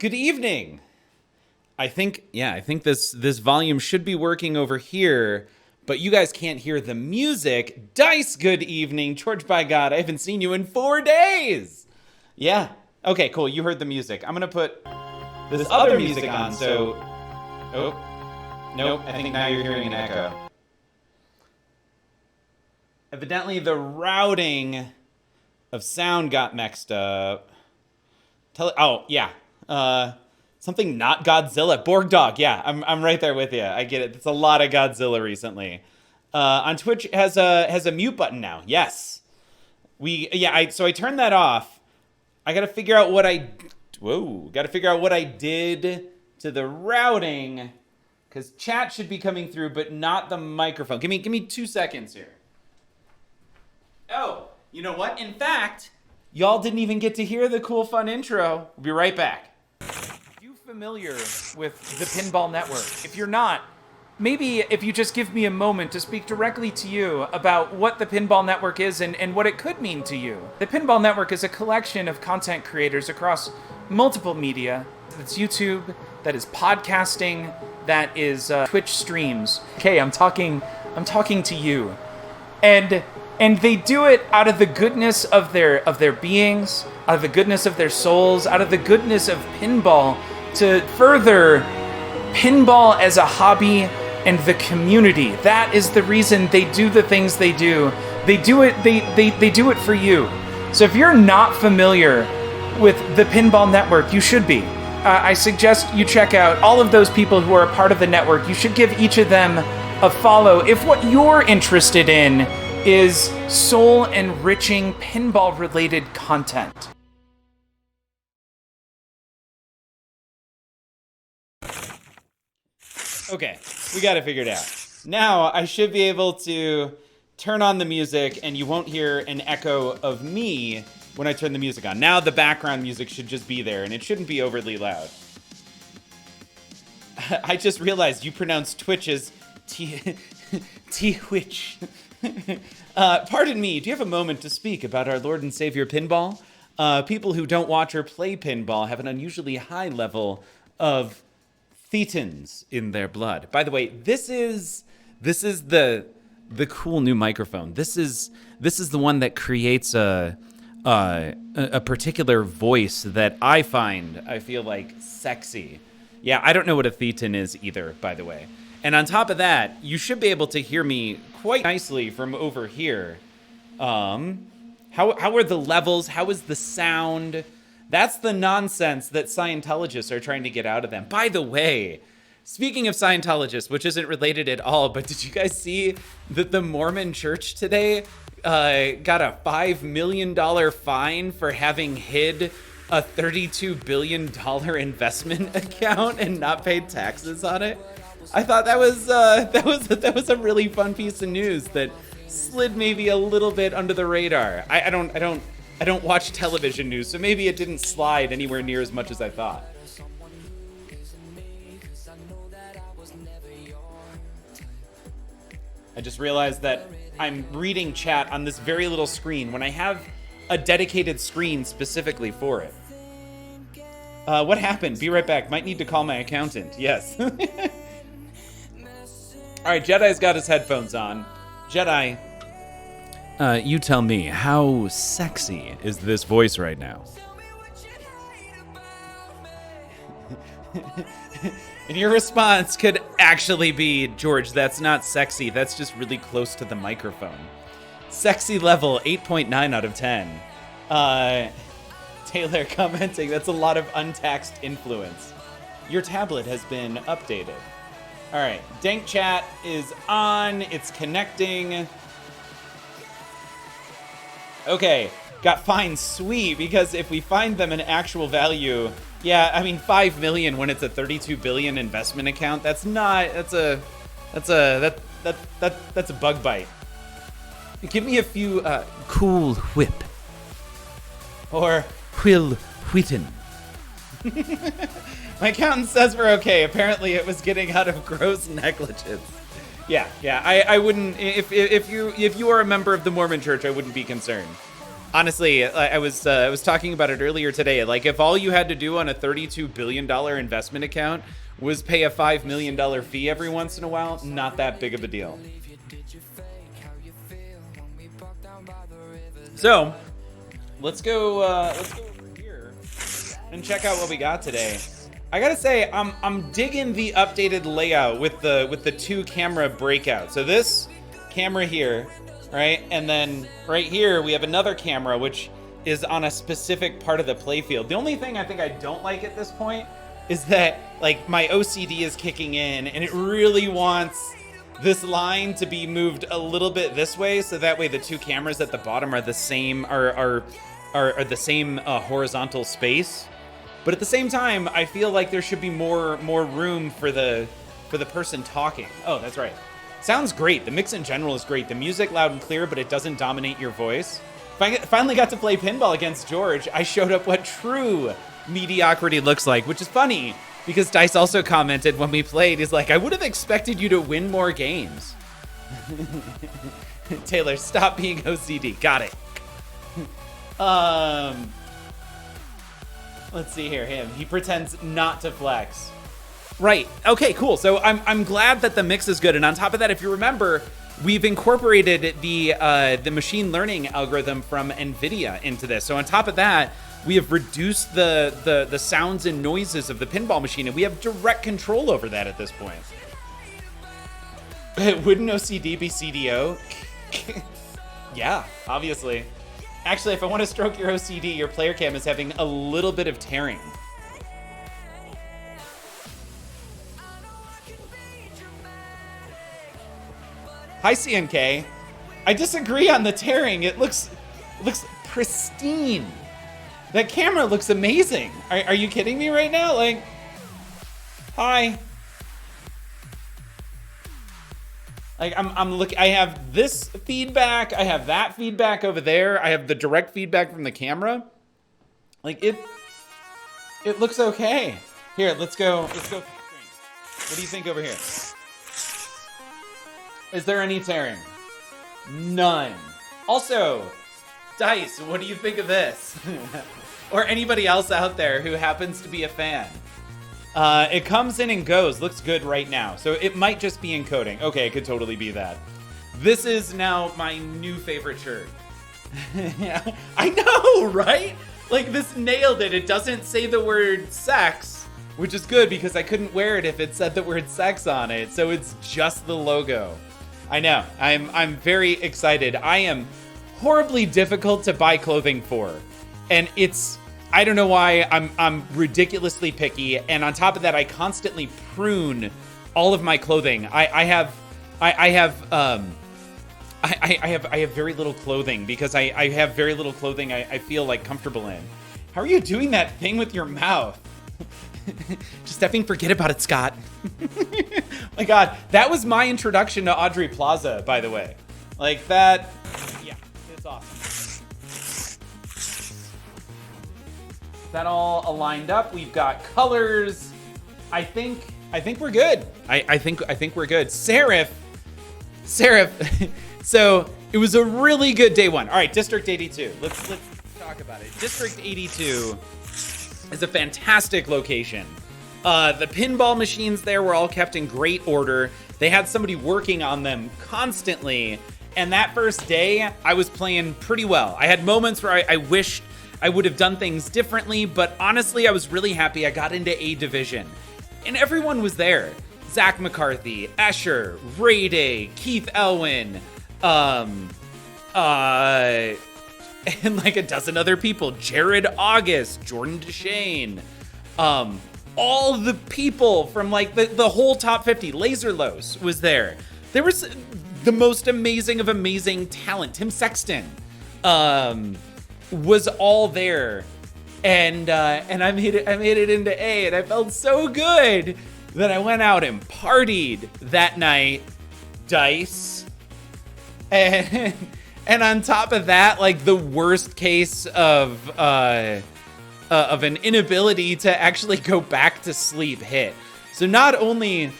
good evening. I think this volume should be working over here, but you guys can't hear the music. Dice, good evening. George, by God, I haven't seen you in 4 days. Yeah. Okay, cool. You heard the music. I'm gonna put this other music on, so... Oh. Nope, I think now you're hearing an echo. Evidently, the routing of sound got mixed up. Something not Godzilla. Borg Dog, yeah, I'm right there with you. I get it. It's a lot of Godzilla recently. On Twitch, it has a mute button now. Yes. So I turned that off. I gotta figure out what I did to the routing, because chat should be coming through, but not the microphone. Give me 2 seconds here. Oh, you know what? In fact, y'all didn't even get to hear the cool, fun intro. We'll be right back. Are you familiar with the Pinball Network? If you're not, maybe if you just give me a moment to speak directly to you about what the Pinball Network is and what it could mean to you. The Pinball Network is a collection of content creators across multiple media. That's YouTube, that is podcasting, that is Twitch streams. Okay, I'm talking to you. And they do it out of the goodness of their beings, out of the goodness of their souls, out of the goodness of pinball, to further pinball as a hobby and the community. That is the reason they do the things they do. They do it for you. So if you're not familiar with the Pinball Network, you should be. I suggest you check out all of those people who are a part of the network. You should give each of them a follow if what you're interested in is soul-enriching pinball-related content. Okay, we got it figured out. Now I should be able to turn on the music and you won't hear an echo of me when I turn the music on. Now the background music should just be there and it shouldn't be overly loud. I just realized you pronounce Twitch as T-Witch. Pardon me, do you have a moment to speak about our Lord and Savior Pinball? People who don't watch or play pinball have an unusually high level of thetans in their blood. By the way, this is the cool new microphone. This is the one that creates a particular voice that I feel like sexy. Yeah, I don't know what a thetan is either, by the way. And on top of that, you should be able to hear me quite nicely from over here. How are the levels? How is the sound? That's the nonsense that Scientologists are trying to get out of them. By the way, speaking of Scientologists, which isn't related at all, but did you guys see that the Mormon Church today got a $5 million fine for having hid a $32 billion investment account and not paid taxes on it? I thought that was a really fun piece of news that slid maybe a little bit under the radar. I don't watch television news, so maybe it didn't slide anywhere near as much as I thought. I just realized that I'm reading chat on this very little screen when I have a dedicated screen specifically for it. What happened? Be right back. Might need to call my accountant. Yes. All right, Jedi's got his headphones on. Jedi, you tell me, how sexy is this voice right now? And your response could actually be, George, that's not sexy. That's just really close to the microphone. Sexy level, 8.9 out of 10. Taylor commenting, that's a lot of untaxed influence. Your tablet has been updated. All right, Dank Chat is on. It's connecting. Okay, got fined, sweet, because if we find them an actual value, yeah, I mean 5 million when it's a 32 billion investment account, that's a bug bite. Give me a few Cool Whip or Will Wheaton. My accountant says we're okay. Apparently it was getting out of gross negligence. Yeah, I wouldn't, if you are a member of the Mormon Church, I wouldn't be concerned. Honestly, I was talking about it earlier today. Like, if all you had to do on a $32 billion investment account was pay a $5 million fee every once in a while, not that big of a deal. So, let's go over here and check out what we got today. I gotta say, I'm digging the updated layout with the two camera breakout. So this camera here, right, and then right here we have another camera which is on a specific part of the playfield. The only thing I think I don't like at this point is that, like, my OCD is kicking in and it really wants this line to be moved a little bit this way, so that way the two cameras at the bottom are the same, are the same horizontal space. But at the same time, I feel like there should be more room for the person talking. Oh, that's right. Sounds great. The mix in general is great. The music loud and clear, but it doesn't dominate your voice. Finally got to play pinball against George. I showed up what true mediocrity looks like, which is funny because Dice also commented when we played, he's like, I would have expected you to win more games. Taylor, stop being OCD. Got it. Let's see here. He pretends not to flex. Right. Okay, cool. So I'm glad that the mix is good. And on top of that, if you remember, we've incorporated the machine learning algorithm from NVIDIA into this. So on top of that, we have reduced the sounds and noises of the pinball machine, and we have direct control over that at this point. Wouldn't OCD be CDO? Yeah, obviously. Actually, if I want to stroke your OCD, your player cam is having a little bit of tearing. Hi, CNK. I disagree on the tearing. It looks pristine. That camera looks amazing. Are you kidding me right now? Like, hi. Like, I'm looking. I have this feedback. I have that feedback over there. I have the direct feedback from the camera. Like, it looks okay. Here, let's go. What do you think over here? Is there any tearing? None. Also, Dice, what do you think of this? Or anybody else out there who happens to be a fan? It comes in and goes. Looks good right now. So it might just be encoding. Okay, it could totally be that. This is now my new favorite shirt. Yeah, I know, right? Like, this nailed it. It doesn't say the word sex, which is good because I couldn't wear it if it said the word sex on it. So it's just the logo. I know. I'm very excited. I am horribly difficult to buy clothing for. And I don't know why, I'm ridiculously picky, and on top of that, I constantly prune all of my clothing. I have very little clothing because I have very little clothing I feel like comfortable in. How are you doing that thing with your mouth? Just effing forget about it, Scott. My God, that was my introduction to Audrey Plaza, by the way. Like that, yeah, it's awesome. That all aligned up. We've got colors. I think we're good. I think we're good. Seraph. So it was a really good day one. All right, District 82. Let's talk about it. District 82 is a fantastic location. The pinball machines there were all kept in great order. They had somebody working on them constantly. And that first day, I was playing pretty well. I had moments where I wished I would have done things differently, but honestly, I was really happy I got into A Division. And everyone was there. Zach McCarthy, Escher, Ray Day, Keith Elwin, and like a dozen other people. Jared August, Jordan DeShane, all the people from like the whole top 50. Laserlos was there. There was the most amazing of amazing talent. Tim Sexton was all there, and I made it into A, and I felt so good that I went out and partied that night. Dice. And on top of that, like the worst case of an inability to actually go back to sleep hit. So not only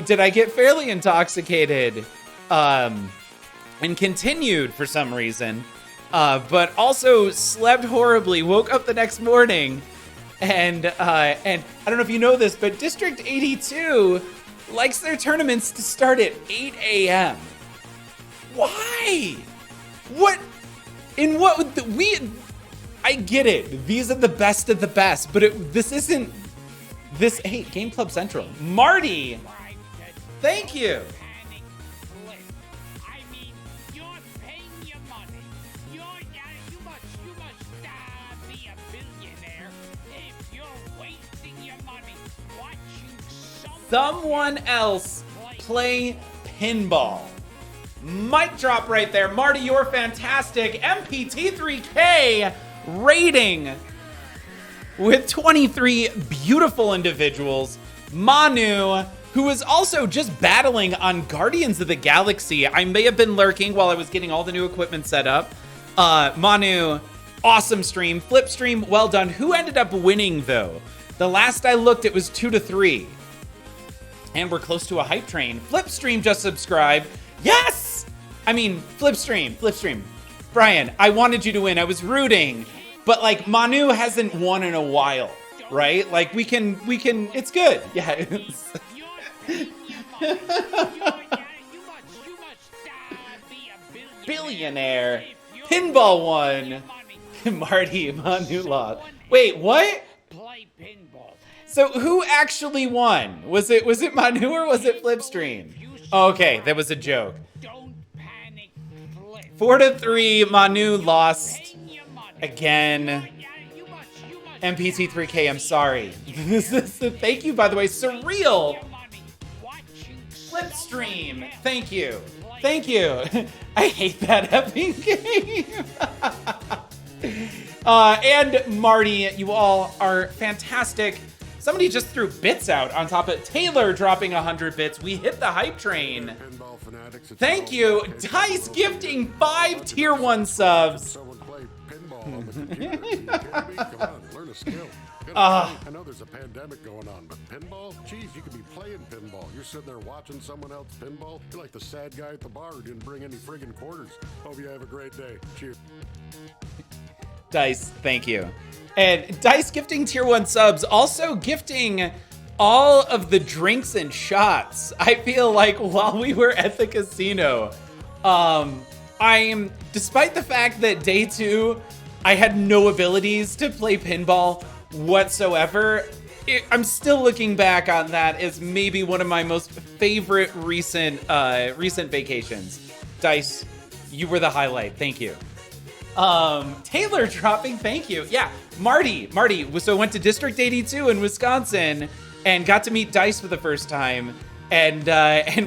did I get fairly intoxicated and continued for some reason, but also slept horribly, woke up the next morning, and I don't know if you know this, but District 82 likes their tournaments to start at 8 a.m. Why? What? In what would I get it. These are the best of the best, but this isn't this. Hey, Game Club Central. Marty, thank you. Someone else play pinball. Mic drop right there. Marty, you're fantastic. MPT3K rating with 23 beautiful individuals. Manu, who is also just battling on Guardians of the Galaxy. I may have been lurking while I was getting all the new equipment set up. Manu, awesome stream. Flip stream, well done. Who ended up winning, though? The last I looked, it was 2-3. And we're close to a hype train. Flipstream just subscribed. Yes! I mean, Flipstream. Brian, I wanted you to win. I was rooting. But, like, Manu hasn't won in a while, right? Like, we can, it's good. Yeah. Billionaire. Pinball won. Marty, Manu lost. Wait, what? Play pinball. So who actually won? Was it Manu or was it Flipstream? Oh, okay, that was a joke. Don't panic, Flip. 4-3, Manu lost again. MPT3K, I'm sorry. Thank you, by the way, Surreal. Flipstream, thank you. I hate that epic game. And Marty, you all are fantastic. Somebody just threw bits out on top of Taylor dropping 100 bits. We hit the hype train. Thank you. Dice gifting 5 tier 1 subs. I know there's a pandemic going on, but pinball? Geez, you could be playing pinball. You're sitting there watching someone else pinball. You're like the sad guy at the bar who didn't bring any friggin' quarters. Hope you have a great day. Cheers. Dice, thank you. And Dice gifting tier 1 subs, also gifting all of the drinks and shots. I feel like while we were at the casino, despite the fact that day 2, I had no abilities to play pinball whatsoever, I'm still looking back on that as maybe one of my most favorite recent vacations. Dice, you were the highlight. Thank you. Taylor dropping, thank you. Yeah, Marty, so went to District 82 in Wisconsin and got to meet Dice for the first time. And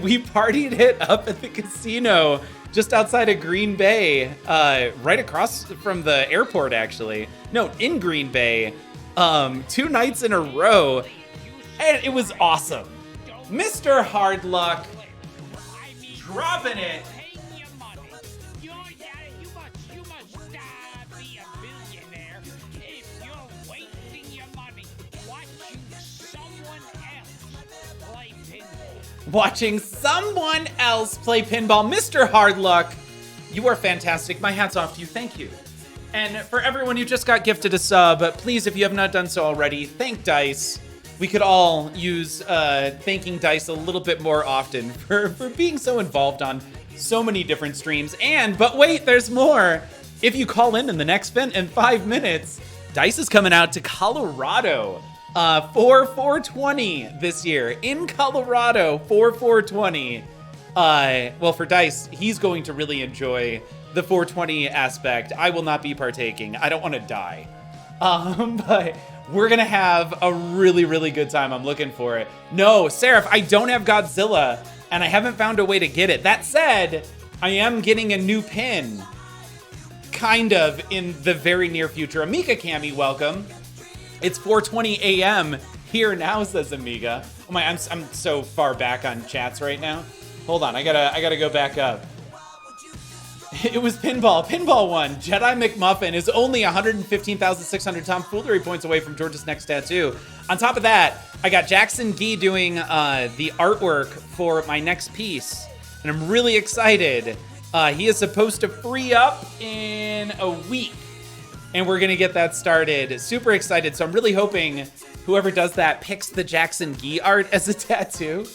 we partied it up at the casino just outside of Green Bay, right across from the airport, actually. No, in Green Bay, 2 nights in a row. And it was awesome. Mr. Hardluck dropping it. Watching someone else play pinball. Mr. Hardluck, you are fantastic. My hat's off to you. Thank you. And for everyone who just got gifted a sub, please, if you have not done so already, thank Dice. We could all use thanking Dice a little bit more often for being so involved on so many different streams. But wait, there's more. If you call in the next in 5 minutes, Dice is coming out to Colorado. For 420 this year in Colorado for 420. Well, for Dice, he's going to really enjoy the 420 aspect. I will not be partaking. I don't want to die. But we're going to have a really, really good time. I'm looking for it. No, Seraph, I don't have Godzilla, and I haven't found a way to get it. That said, I am getting a new pin, kind of, in the very near future. Amika Cami, welcome. It's 4:20 a.m. here now, says Amiga. Oh my, I'm so far back on chats right now. Hold on, I gotta go back up. It was pinball. Pinball won. Jedi McMuffin is only 115,600 tomfoolery points away from George's next tattoo. On top of that, I got Jackson Gee doing the artwork for my next piece, and I'm really excited. He is supposed to free up in a week, and we're gonna get that started. Super excited. So I'm really hoping whoever does that picks the Jackson Gee art as a tattoo,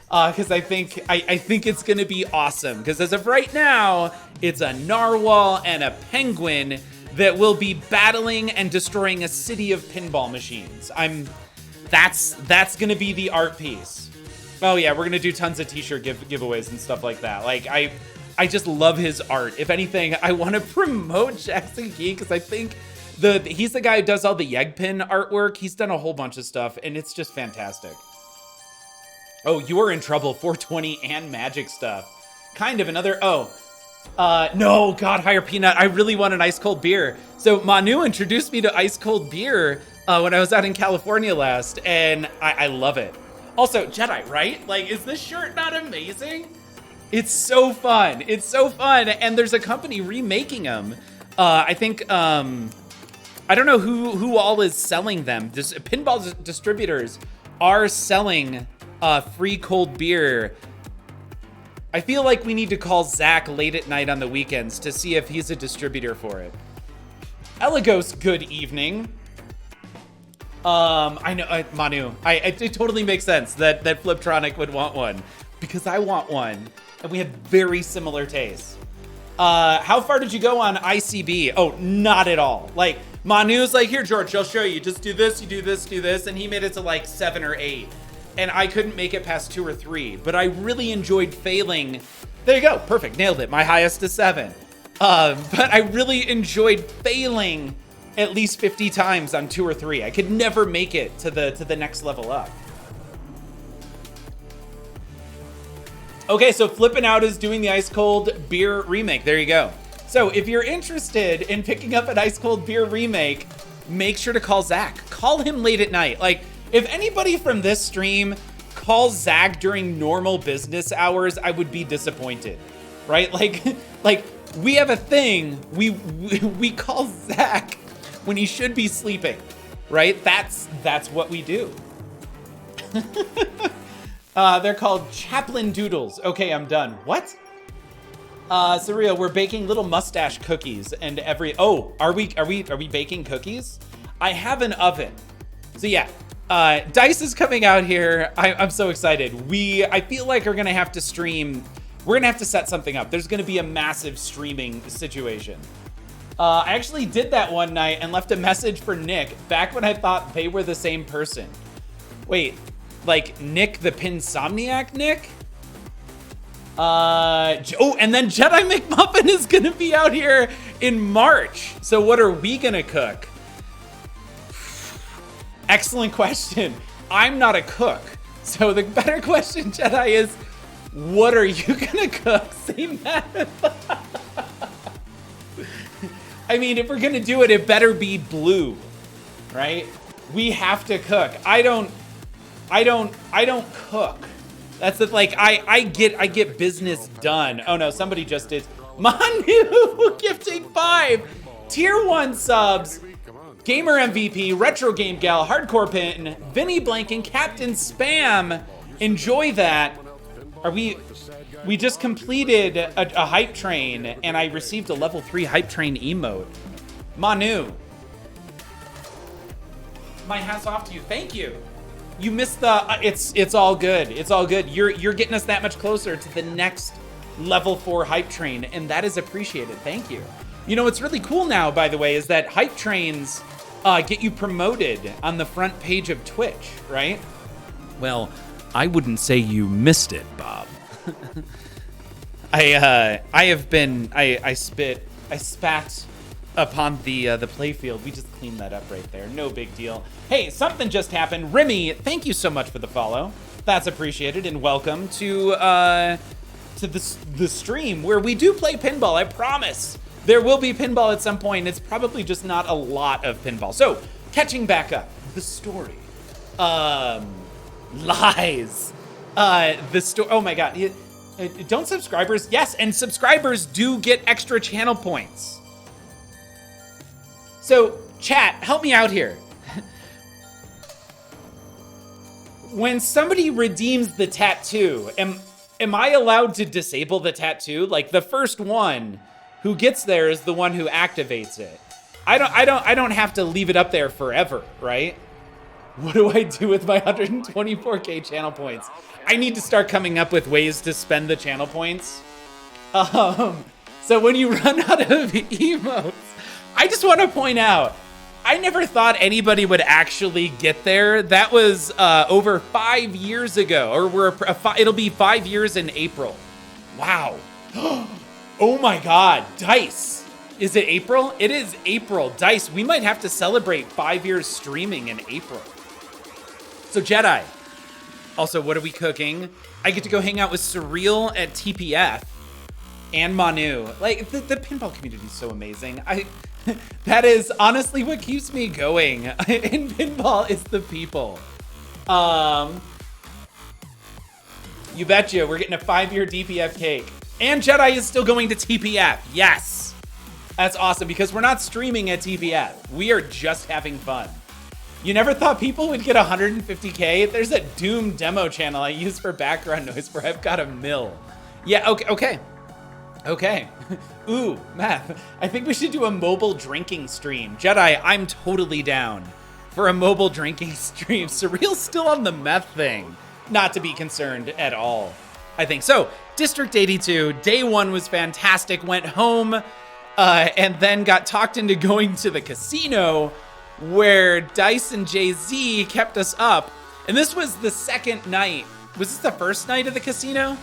because I think it's gonna be awesome. Because as of right now, it's a narwhal and a penguin that will be battling and destroying a city of pinball machines. That's gonna be the art piece. Oh yeah, we're gonna do tons of t-shirt giveaways and stuff like that. Like I just love his art. If anything, I want to promote Jackson Gee because I think he's the guy who does all the Yegpin artwork. He's done a whole bunch of stuff, and it's just fantastic. Oh, you are in trouble. 420 and Magic stuff. Kind of another. No, God, Higher Peanut. I really want an ice cold beer. So Manu introduced me to ice cold beer when I was out in California last, and I love it. Also, Jedi, right? Like, is this shirt not amazing? It's so fun. It's so fun. And there's a company remaking them. I think, I don't know who all is selling them. Pinball distributors are selling free cold beer. I feel like we need to call Zach late at night on the weekends to see if he's a distributor for it. Elegos, good evening. I know, Manu, it totally makes sense that Fliptronic would want one because I want one. And we have very similar tastes. How far did you go on ICB? Oh, not at all. Like, Manu's like, here, George, I'll show you. Just do this, you do this, do this. And he made it to like 7 or 8. And I couldn't make it past 2 or 3. But I really enjoyed failing. There you go. Perfect. Nailed it. My highest is 7. But I really enjoyed failing at least 50 times on 2 or 3. I could never make it to the next level up. Okay, so Flippin' Out is doing the Ice Cold Beer remake. There you go. So if you're interested in picking up an Ice Cold Beer remake, make sure to call Zach. Call him late at night. Like, if anybody from this stream calls Zach during normal business hours, I would be disappointed, right? Like we have a thing. We call Zach when he should be sleeping, right? That's what we do. They're called Chaplin Doodles. Okay, I'm done. What? Surreal, we're baking little mustache cookies and are we baking cookies? I have an oven. So yeah, Dice is coming out here. I'm so excited. I feel like we're gonna have to stream. We're gonna have to set something up. There's gonna be a massive streaming situation. I actually did that one night and left a message for Nick back when I thought they were the same person. Wait. Like Nick the Pinsomniac Nick? And then Jedi McMuffin is gonna be out here in March. So what are we gonna cook? Excellent question. I'm not a cook. So the better question, Jedi, is what are you gonna cook? Same math. I mean, if we're gonna do it, it better be blue, right? We have to cook. I don't cook. That's the, like, I get business done. Oh no, somebody just did. Manu gifting 5 tier 1 subs. Gamer MVP, Retro Game Gal, Hardcore Pin, Vinny Blanking, Captain Spam. Enjoy that. We just completed a hype train and I received a level 3 hype train emote. Manu. My hat's off to you. Thank you. You missed the, it's all good. It's all good. You're getting us that much closer to the next level 4 hype train, and that is appreciated. Thank you. You know, what's really cool now, by the way, is that hype trains get you promoted on the front page of Twitch, right? Well, I wouldn't say you missed it, Bob. I spat upon the playfield. We just cleaned that up right there. No big deal. Hey, something just happened. Remy, thank you so much for the follow. That's appreciated, and welcome to the stream where we do play pinball. I promise there will be pinball at some point. It's probably just not a lot of pinball. So, catching back up, the story. Lies. The story. Oh my God. Don't subscribers? Yes, and subscribers do get extra channel points. So, chat, help me out here. When somebody redeems the tattoo, am I allowed to disable the tattoo? Like the first one who gets there is the one who activates it. I don't have to leave it up there forever, right? What do I do with my 124k channel points? I need to start coming up with ways to spend the channel points. So when you run out of emotes, I just want to point out, I never thought anybody would actually get there. That was over 5 years ago, or it'll be 5 years in April. Wow. Oh my God, Dice. Is it April? It is April. Dice, we might have to celebrate 5 years streaming in April. So Jedi. Also, what are we cooking? I get to go hang out with Surreal at TPF and Manu. Like, the pinball community is so amazing. That is honestly what keeps me going in pinball is the people. You betcha, we're getting a 5-year DPF cake. And Jedi is still going to TPF. Yes. That's awesome because we're not streaming at TPF. We are just having fun. You never thought people would get 150k? There's a Doom demo channel I use for background noise where I've got a mill. Yeah, okay. Ooh, math. I think we should do a mobile drinking stream. Jedi, I'm totally down for a mobile drinking stream. Surreal's still on the meth thing. Not to be concerned at all, I think. So, District 82, day one was fantastic. Went home and then got talked into going to the casino where Dice and Jay-Z kept us up. And this was the second night. Was this the first night of the casino?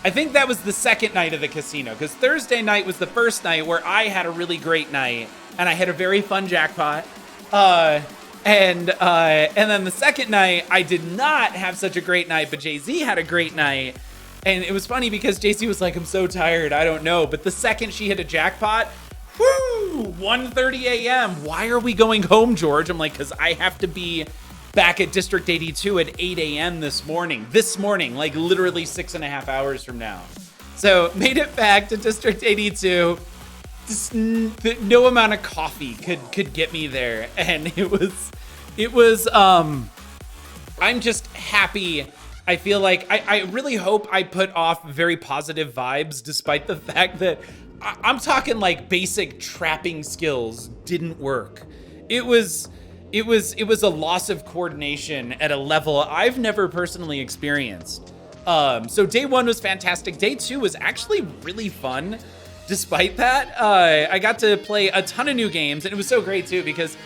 I think that was the second night of the casino because Thursday night was the first night where I had a really great night and I had a very fun jackpot. And then the second night I did not have such a great night, but Jay-Z had a great night. And it was funny because Jay-Z was like, I'm so tired, I don't know. But the second she hit a jackpot, whoo, 1:30 a.m. Why are we going home, George? I'm like, because I have to be back at District 82 at 8 a.m. this morning, like literally 6.5 hours from now. So made it back to District 82. Just no amount of coffee could get me there. And it was, I'm just happy. I feel like I really hope I put off very positive vibes despite the fact that I'm talking like basic trapping skills didn't work. It was a loss of coordination at a level I've never personally experienced. So day one was fantastic. Day two was actually really fun. Despite that, I got to play a ton of new games, and it was so great too because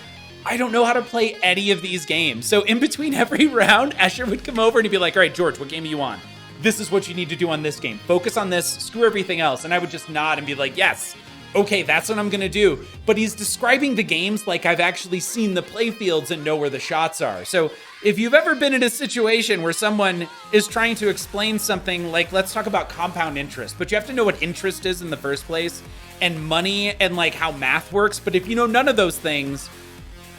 I don't know how to play any of these games. So in between every round, Escher would come over and he'd be like, all right, George, what game are you on? This is what you need to do on this game. Focus on this, screw everything else. And I would just nod and be like, yes, okay, that's what I'm gonna do. But he's describing the games like I've actually seen the play fields and know where the shots are. So if you've ever been in a situation where someone is trying to explain something like, let's talk about compound interest, but you have to know what interest is in the first place and money and like how math works. But if you know none of those things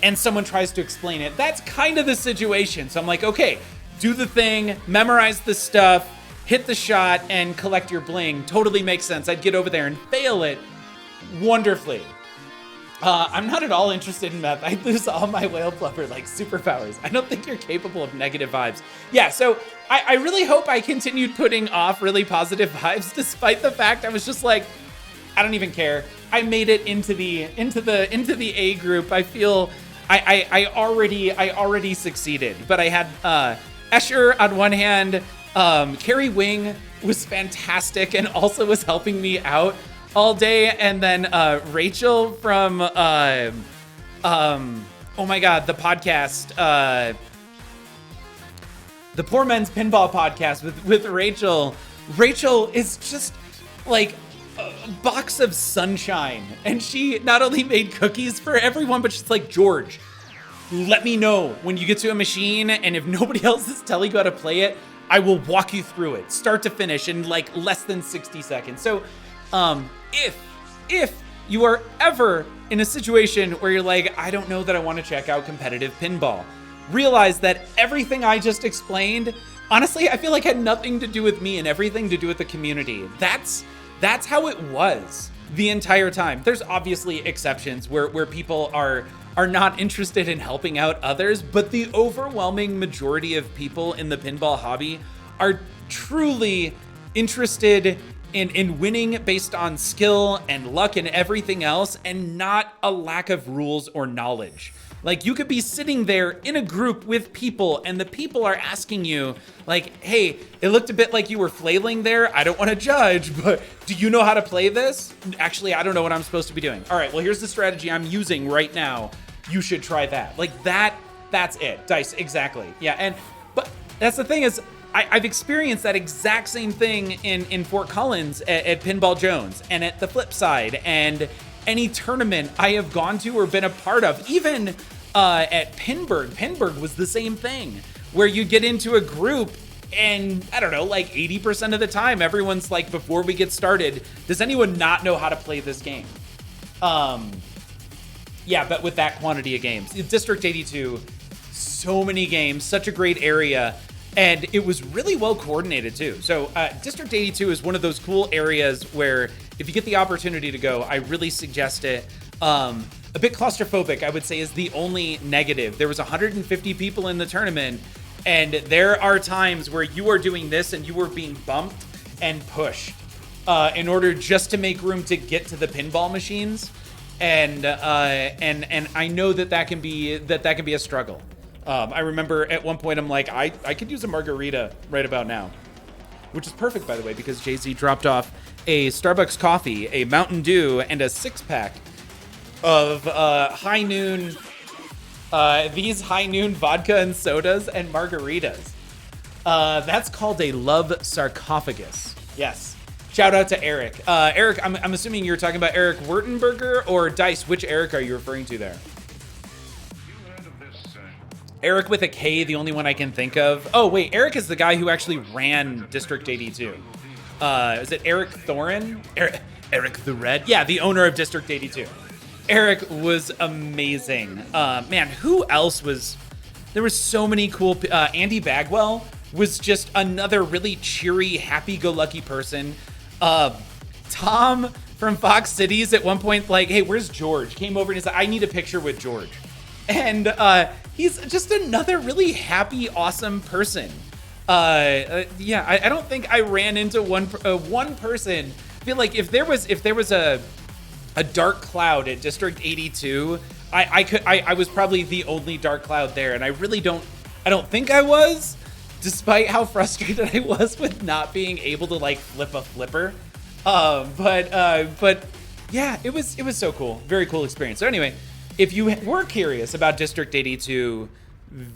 and someone tries to explain it, that's kind of the situation. So I'm like, okay, do the thing, memorize the stuff, hit the shot and collect your bling. Totally makes sense. I'd get over there and fail it wonderfully. I'm not at all interested in meth. I lose all my whale blubber like superpowers. I don't think you're capable of negative vibes. Yeah, so I really hope I continued putting off really positive vibes despite the fact I was just like, I don't even care. I made it into the A group. I feel I already succeeded. But I had Escher on one hand, Carrie Wing was fantastic and also was helping me out all day, and then Rachel from oh my god, the podcast, the Poor Men's Pinball podcast with Rachel. Rachel is just like a box of sunshine, and she not only made cookies for everyone, but she's like, George, let me know when you get to a machine, and if nobody else is telling you how to play it, I will walk you through it, start to finish, in like less than 60 seconds. So if you are ever in a situation where you're like, I don't know that I want to check out competitive pinball, realize that everything I just explained, honestly, I feel like had nothing to do with me and everything to do with the community. That's how it was the entire time. There's obviously exceptions where people are not interested in helping out others, but the overwhelming majority of people in the pinball hobby are truly interested in winning based on skill and luck and everything else, and not a lack of rules or knowledge. Like, you could be sitting there in a group with people, and the people are asking you, like, hey, it looked a bit like you were flailing there. I don't want to judge, but do you know how to play this? Actually, I don't know what I'm supposed to be doing. All right, well, here's the strategy I'm using right now. You should try that. Like, that's it. Dice, exactly. Yeah, but that's the thing is, I've experienced that exact same thing in Fort Collins at Pinball Jones, and at the flip side, and any tournament I have gone to or been a part of, even at Pinburg. Pinburg was the same thing, where you get into a group and I don't know, like 80% of the time, everyone's like, before we get started, does anyone not know how to play this game? Yeah, but with that quantity of games. District 82, so many games, such a great area. And it was really well coordinated too. So District 82 is one of those cool areas where if you get the opportunity to go, I really suggest it. A bit claustrophobic, I would say, is the only negative. There was 150 people in the tournament, and there are times where you are doing this and you are being bumped and pushed in order just to make room to get to the pinball machines. And I know that can be a struggle. I remember at one point I'm like, I could use a margarita right about now, which is perfect, by the way, because Jay-Z dropped off a Starbucks coffee, a Mountain Dew, and a 6-pack of High Noon, these High Noon vodka and sodas and margaritas. That's called a love sarcophagus. Yes. Shout out to Eric. Eric, I'm assuming you're talking about Eric Wurtenberger or Dice. Which Eric are you referring to there? Eric with a K, the only one I can think of. Oh, wait, Eric is the guy who actually ran District 82. Is it Eric Thorin? Eric the Red? Yeah, the owner of District 82. Eric was amazing. Man, who else was... There was so many cool... Andy Bagwell was just another really cheery, happy-go-lucky person. Tom from Fox Cities at one point, like, hey, where's George? Came over and he said, I need a picture with George. And he's just another really happy, awesome person. Yeah, I don't think I ran into one person. I feel like if there was a dark cloud at District 82, I was probably the only dark cloud there, and I don't think I was, despite how frustrated I was with not being able to like flip a flipper. But yeah, it was so cool, very cool experience. So anyway. If you were curious about District 82,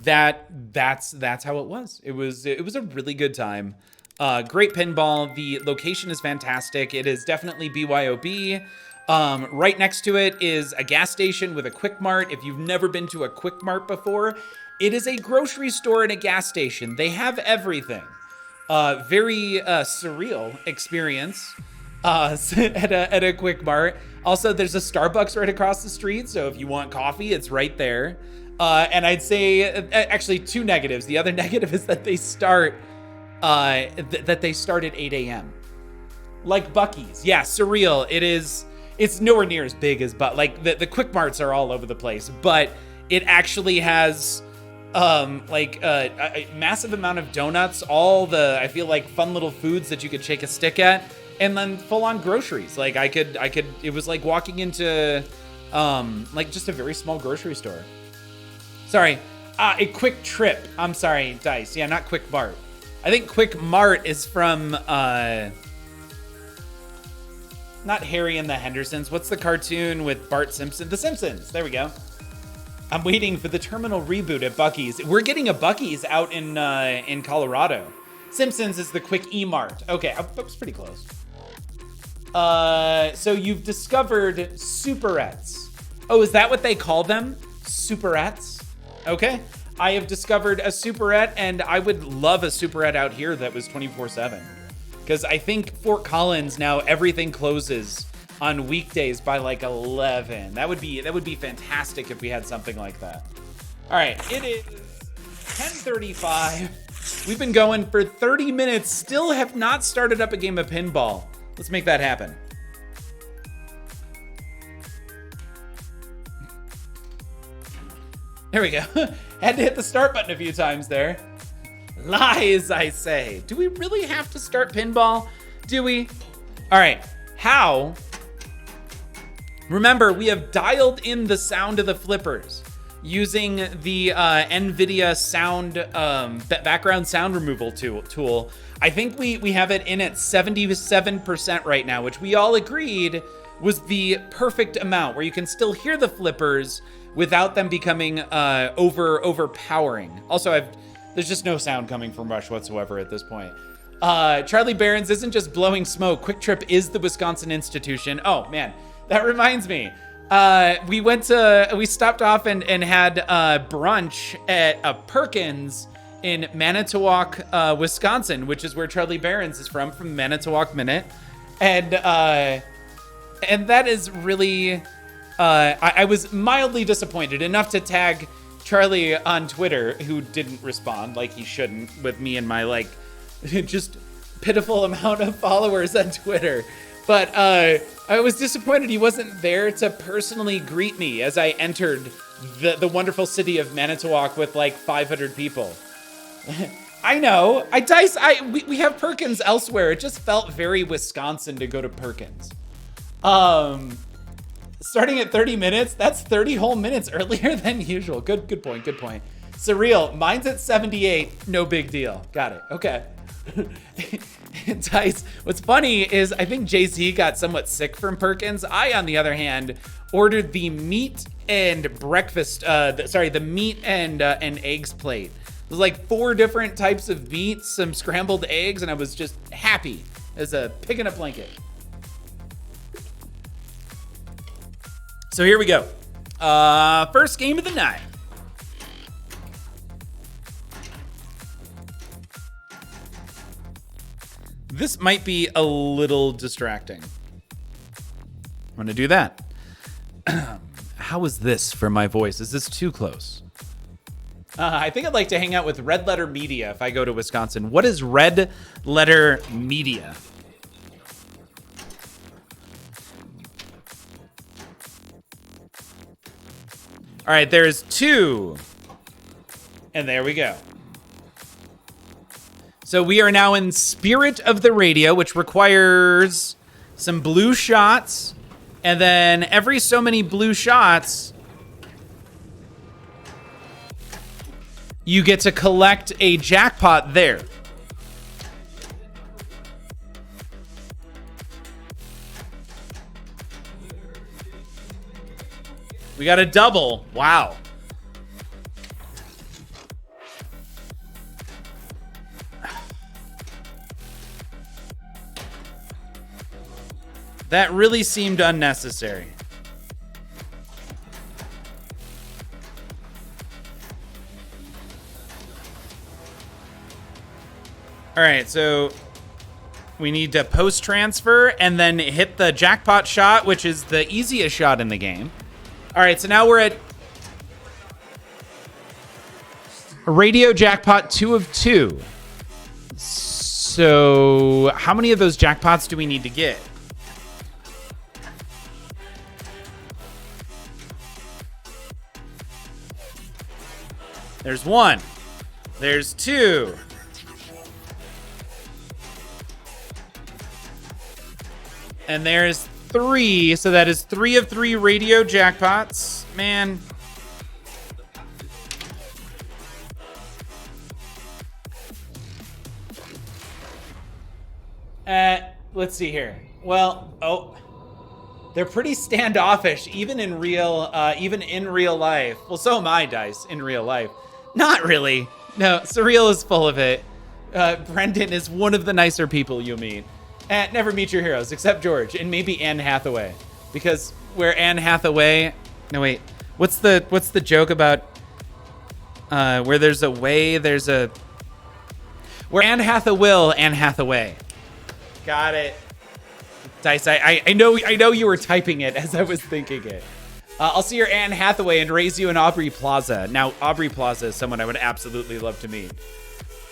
that's how it was. It was a really good time. Great pinball. The location is fantastic. It is definitely BYOB. Right next to it is a gas station with a Quick Mart. If you've never been to a Quick Mart before, it is a grocery store and a gas station. They have everything. Very surreal experience. At a Quick Mart. Also, there's a Starbucks right across the street, so if you want coffee, it's right there. And I'd say, actually, two negatives. The other negative is that they start at 8 a.m. Like Buc-ee's. Yeah, surreal. It's nowhere near as big as, but like the Quick Marts are all over the place, but it actually has a massive amount of donuts, all the, I feel like, fun little foods that you could shake a stick at. And then full-on groceries. Like I could. It was like walking into, like just a very small grocery store. Sorry, a Quick Trip. I'm sorry, Dice. Yeah, not Quick Mart. I think Quick Mart is from, not Harry and the Hendersons. What's the cartoon with Bart Simpson? The Simpsons. There we go. I'm waiting for the terminal reboot at Buc-ee's. We're getting a Buc-ee's out in Colorado. Simpsons is the Quick E-Mart. Okay, I was pretty close. So you've discovered superettes. Oh, is that what they call them? Superettes? Okay. I have discovered a superette, and I would love a superette out here that was 24/7. Because I think Fort Collins now, everything closes on weekdays by like 11. That would be fantastic if we had something like that. All right, it is 10:35. We've been going for 30 minutes, still have not started up a game of pinball. Let's make that happen. There we go. Had to hit the start button a few times there. Lies, I say. Do we really have to start pinball? Do we? All right. How? Remember, we have dialed in the sound of the flippers using the NVIDIA sound background sound removal tool. I think we have it in at 77% right now, which we all agreed was the perfect amount where you can still hear the flippers without them becoming overpowering. Also, there's just no sound coming from Rush whatsoever at this point. Charlie Barron's isn't just blowing smoke. Quick Trip is the Wisconsin institution. Oh man, that reminds me. We stopped off and had brunch at a Perkins in Manitowoc, Wisconsin, which is where Charlie Barron's is from Manitowoc Minute. And that is really, I was mildly disappointed enough to tag Charlie on Twitter, who didn't respond like he shouldn't with me and my just pitiful amount of followers on Twitter. But I was disappointed he wasn't there to personally greet me as I entered the wonderful city of Manitowoc with 500 people. I know. We have Perkins elsewhere. It just felt very Wisconsin to go to Perkins. Starting at 30 minutes, that's 30 whole minutes earlier than usual. Good point. Surreal. Mine's at 78. No big deal. Got it. Okay. Dice. What's funny is I think Jay-Z got somewhat sick from Perkins. I, on the other hand, ordered the meat and breakfast. The meat and eggs plate. It was 4 different types of meat, some scrambled eggs, and I was just happy as a pig in a blanket. So here we go. First game of the night. This might be a little distracting. I'm gonna do that. How is this for my voice? Is this too close? I think I'd like to hang out with Red Letter Media if I go to Wisconsin. What is Red Letter Media? All right, there's 2. And there we go. So we are now in Spirit of the Radio, which requires some blue shots. And then every so many blue shots, you get to collect a jackpot there. We got a double. Wow. That really seemed unnecessary. All right, so we need to post transfer and then hit the jackpot shot, which is the easiest shot in the game. All right, so now we're at Radio Jackpot 2 of 2. So how many of those jackpots do we need to get? There's 1. There's 2. And there's 3. So that is 3 of 3 radio jackpots. Man. Let's see here. Well, they're pretty standoffish, even in real life. Well, so am I, Dice, in real life. Not really. No, Surreal is full of it. Brendan is one of the nicer people you'll meet. Never meet your heroes, except George, and maybe Anne Hathaway. Because where Anne Hathaway... No, wait. What's the joke about... where there's a way, there's a... Where Anne Hathaway, Anne Hathaway. Got it. Dice, I know you were typing it as I was thinking it. I'll see your Anne Hathaway and raise you in Aubrey Plaza. Now, Aubrey Plaza is someone I would absolutely love to meet.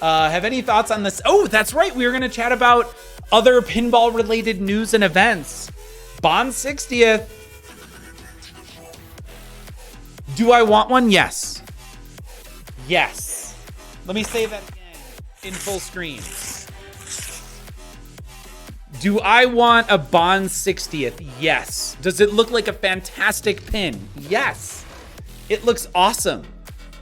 Have any thoughts on this? Oh, that's right. We were going to chat about other pinball-related news and events. Bond's 60th. Do I want one? Yes. Yes. Let me say that again. in full screen. Do I want a Bond 60th? Yes. Does it look like a fantastic pin? Yes. It looks awesome.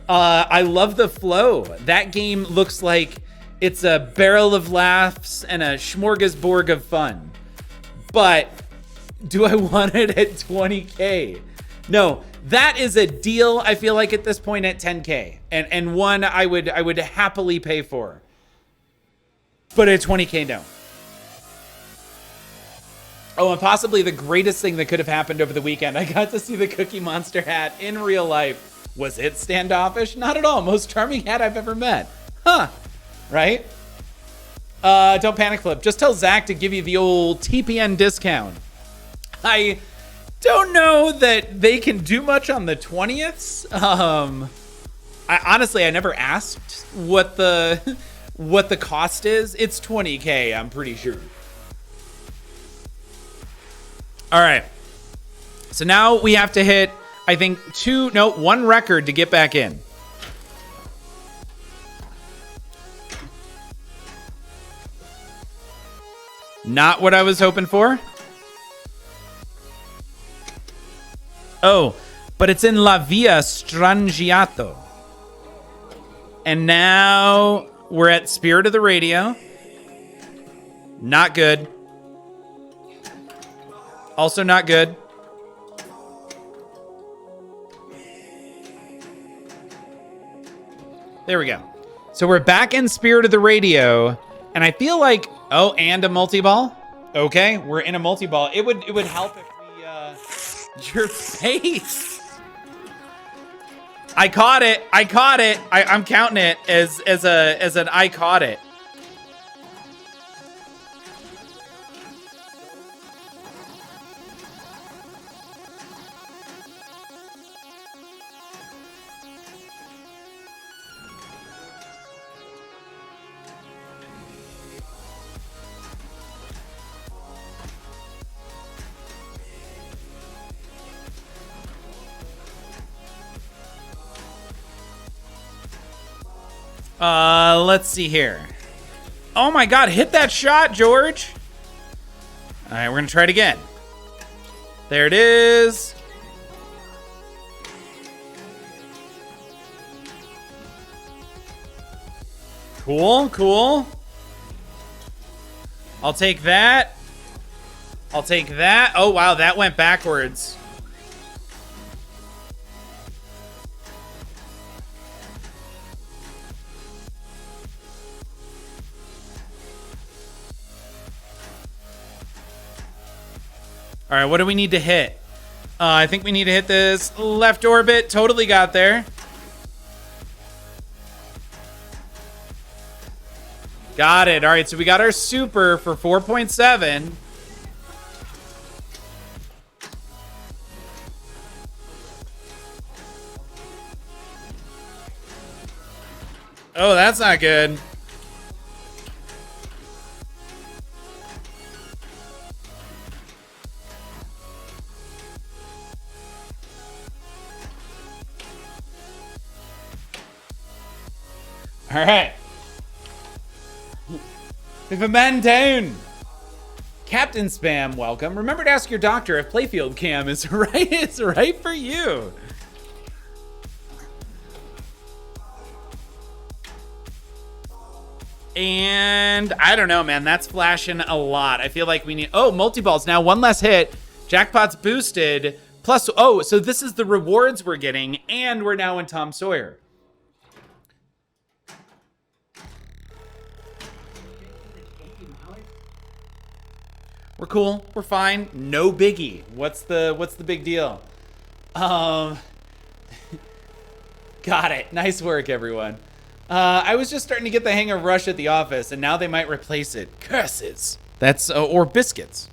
I love the flow. That game looks like it's a barrel of laughs and a smorgasbord of fun. But do I want it at 20K? No, that is a deal, I feel like, at this point at 10K. And one I would happily pay for. But at 20K, no. Oh, and possibly the greatest thing that could have happened over the weekend. I got to see the Cookie Monster hat in real life. Was it standoffish? Not at all. Most charming hat I've ever met. Huh. Right? Don't panic, Flip. Just tell Zach to give you the old TPN discount. I don't know that they can do much on the 20th. I never asked what the cost is. It's 20K, I'm pretty sure. All right. So now we have to hit, I think, one record to get back in. Not what I was hoping for. Oh, but it's in La Via Strangiato. And now we're at Spirit of the Radio. Not good. Also not good. There we go. So we're back in Spirit of the Radio, and I feel like, and a multi-ball? Okay, we're in a multi-ball. It would help if we, your face. I caught it. I'm counting it as an I caught it. Let's see here. Oh my God, hit that shot, George. All right, we're gonna try it again. There it is. Cool. I'll take that. Oh wow, that went backwards. All right, what do we need to hit? I think we need to hit this left orbit. Totally got there. Got it. All right, so we got our super for 4.7. Oh, that's not good. All right. We have a man down. Captain Spam, welcome. Remember to ask your doctor if Playfield Cam is right. It's right for you. And I don't know, man. That's flashing a lot. I feel like we need... Oh, multi-balls. Now one less hit. Jackpot's boosted. Plus, so this is the rewards we're getting. And we're now in Tom Sawyer. We're cool. We're fine. No biggie. What's the big deal? Got it. Nice work, everyone. I was just starting to get the hang of Rush at the office, and now they might replace it. Curses. That's or biscuits.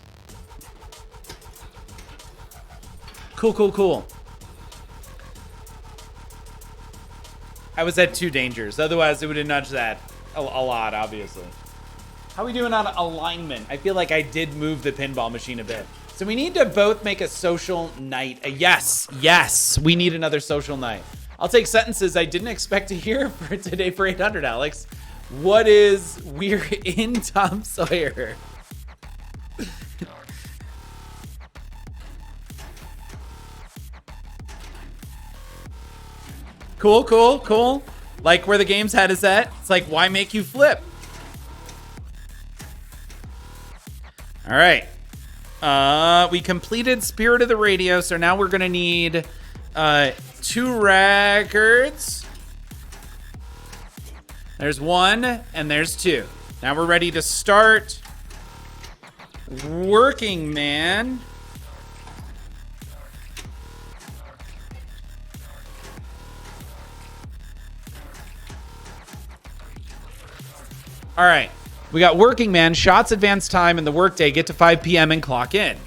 Cool. I was at 2 dangers. Otherwise, it would have nudged that a lot, obviously. How are we doing on alignment? I feel like I did move the pinball machine a bit. So we need to both make a social night. Yes, we need another social night. I'll take sentences I didn't expect to hear for today for 800, Alex. What is we're in Tom Sawyer? Cool, cool, cool. Like where the game's head is at. It's like, why make you flip? All right. We completed Spirit of the Radio, so now we're gonna need 2 records. There's 1 and there's 2. Now we're ready to start Working Man. All right, we got Working Man, shots advance time in the workday, get to 5 p.m. and clock in.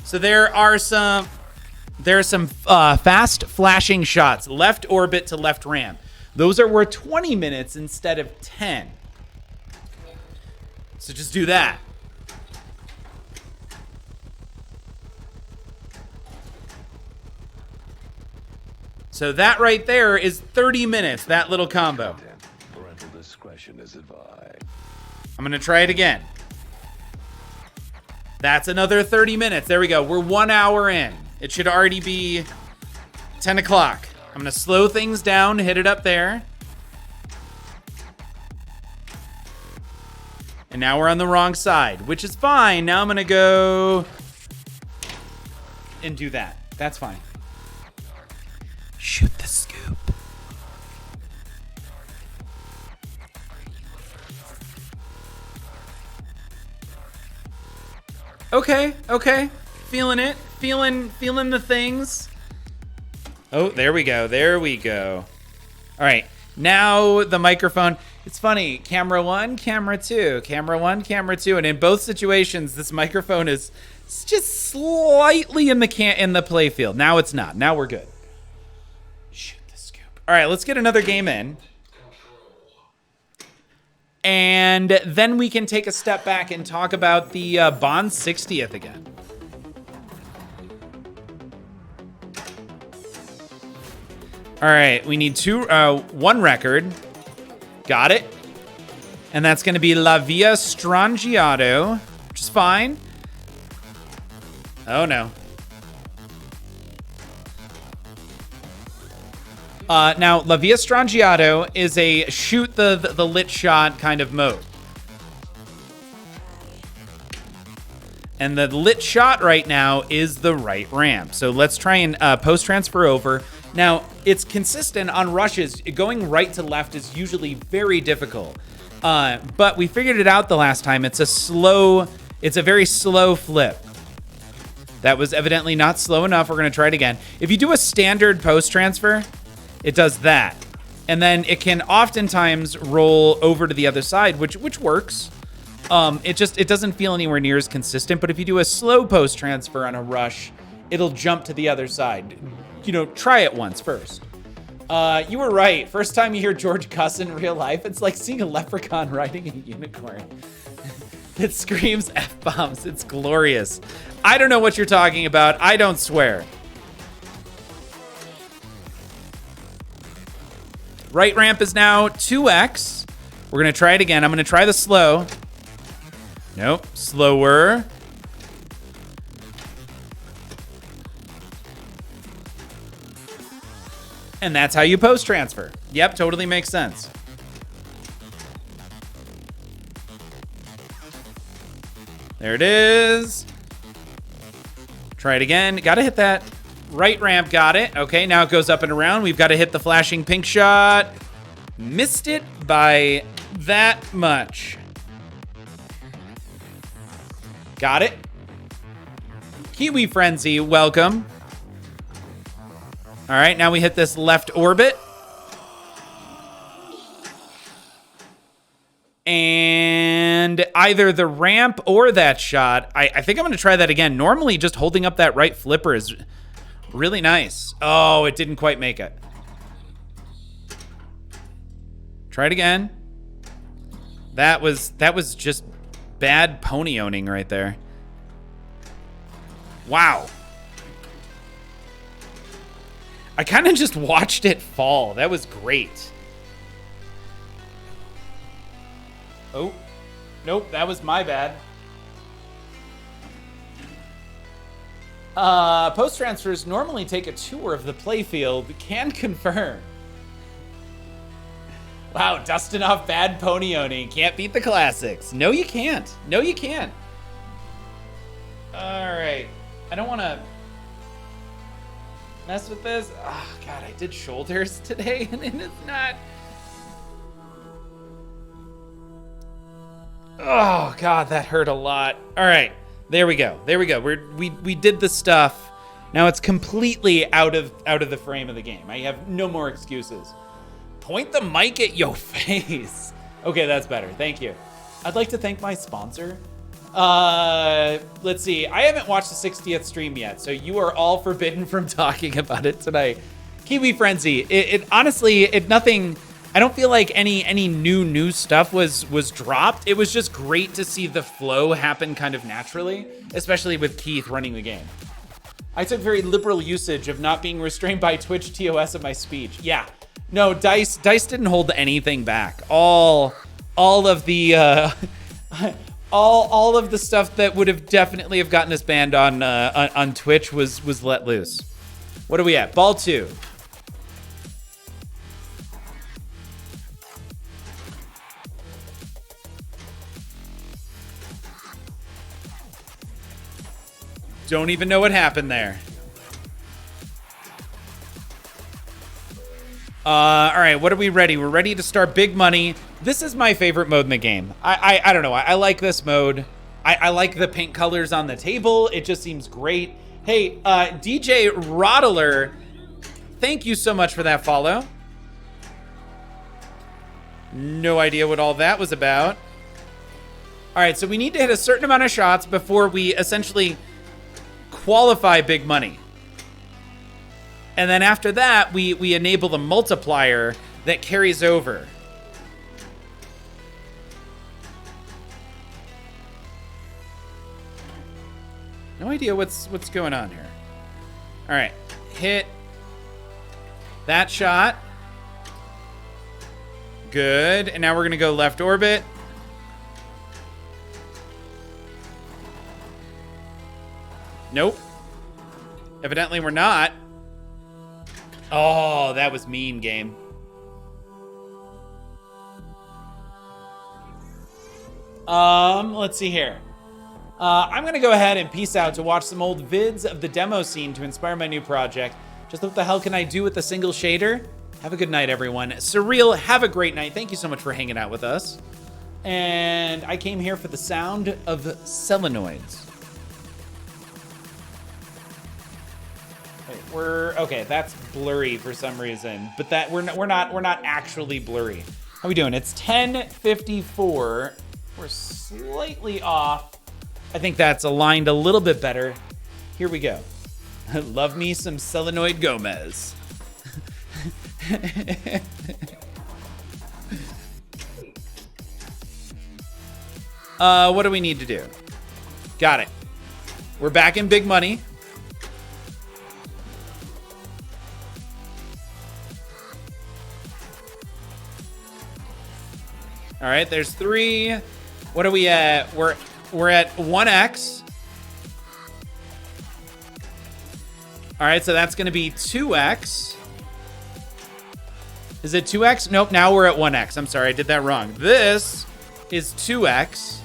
So there are some fast flashing shots, left orbit to left ramp. Those are worth 20 minutes instead of 10. So just do that. So that right there is 30 minutes, that little combo. Parental discretion is advised. I'm gonna try it again. That's another 30 minutes. There we go. We're 1 hour in. It should already be 10 o'clock. I'm gonna slow things down, hit it up there. And now we're on the wrong side, which is fine. Now I'm gonna go and do that. That's fine. Shoot the scoop. Okay, okay. Feeling it. Feeling the things. Oh, there we go. There we go. All right. Now the microphone. It's funny. Camera 1, camera 2. Camera 1, camera 2. And in both situations, this microphone is just slightly in the play field. Now it's not. Now we're good. Shoot the scoop. All right, let's get another game in. And then we can take a step back and talk about the Bond 60th again. All right, we need 1 record. Got it. And that's going to be La Via Strangiato, which is fine. Oh, no. Now, La Via Strangiato is a shoot the lit shot kind of mode. And the lit shot right now is the right ramp. So let's try and post-transfer over. Now, it's consistent on rushes. Going right to left is usually very difficult. But we figured it out the last time. It's a very slow flip. That was evidently not slow enough. We're going to try it again. If you do a standard post-transfer, it does that. And then it can oftentimes roll over to the other side, which works. It doesn't feel anywhere near as consistent, but if you do a slow post transfer on a rush, it'll jump to the other side. You know, try it once first. You were right. First time you hear George cuss in real life, it's like seeing a leprechaun riding a unicorn. It screams F-bombs. It's glorious. I don't know what you're talking about. I don't swear. Right ramp is now 2x. We're going to try it again. I'm going to try the slow. Nope. Slower. And that's how you post transfer. Yep, totally makes sense. There it is. Try it again. Got to hit that right ramp. Got it. Okay, now it goes up and around. We've got to hit the flashing pink shot. Missed it by that much. Got it. Kiwi Frenzy, welcome. All right, now we hit this left orbit. And either the ramp or that shot. I think I'm going to try that again. Normally, just holding up that right flipper is really nice. Oh, it didn't quite make it. Try it again. That was just bad pony owning right there. Wow. I kind of just watched it fall. That was great. Oh, nope, that was my bad. Post transfers normally take a tour of the playfield. Can confirm. Wow, dusting off bad pony owning. Can't beat the classics. No, you can't. No, you can't. All right. I don't want to mess with this. Oh, God, I did shoulders today, and it's not. Oh, God, that hurt a lot. All right. There we go. There we go. We did the stuff. Now it's completely out of the frame of the game. I have no more excuses. Point the mic at your face. Okay, that's better. Thank you. I'd like to thank my sponsor. Let's see. I haven't watched the 60th stream yet, so you are all forbidden from talking about it tonight. Kiwi Frenzy. It honestly, nothing. I don't feel like any new stuff was dropped. It was just great to see the flow happen kind of naturally, especially with Keith running the game. I took very liberal usage of not being restrained by Twitch TOS of my speech. Yeah. No, Dice didn't hold anything back. All of the all of the stuff that would have definitely have gotten us banned on Twitch was let loose. What are we at? Ball 2. Don't even know what happened there. All right, what are we ready? We're ready to start big money. This is my favorite mode in the game. I don't know. I like this mode. I like the pink colors on the table. It just seems great. Hey, DJ Rottler, thank you so much for that follow. No idea what all that was about. All right, so we need to hit a certain amount of shots before we essentially qualify big money. And then after that, we enable the multiplier that carries over. No idea what's going on here. All right, hit that shot. Good, and now we're gonna go left orbit. Nope. Evidently we're not. Oh, that was mean, game. Let's see here. I'm gonna go ahead and peace out to watch some old vids of the demo scene to inspire my new project. Just what the hell can I do with a single shader? Have a good night, everyone. Surreal, have a great night. Thank you so much for hanging out with us. And I came here for the sound of selenoids. Okay, that's blurry for some reason, but that we're not actually blurry. How we doing? It's 10:54. We're slightly off. I think that's aligned a little bit better. Here we go. Love me some Selenoid Gomez. What do we need to do? Got it. We're back in big money. All right, there's 3. What are we at? We're at 1x. All right, so that's going to be 2x. Is it 2x? Nope, now we're at 1x. I'm sorry, I did that wrong. This is 2x.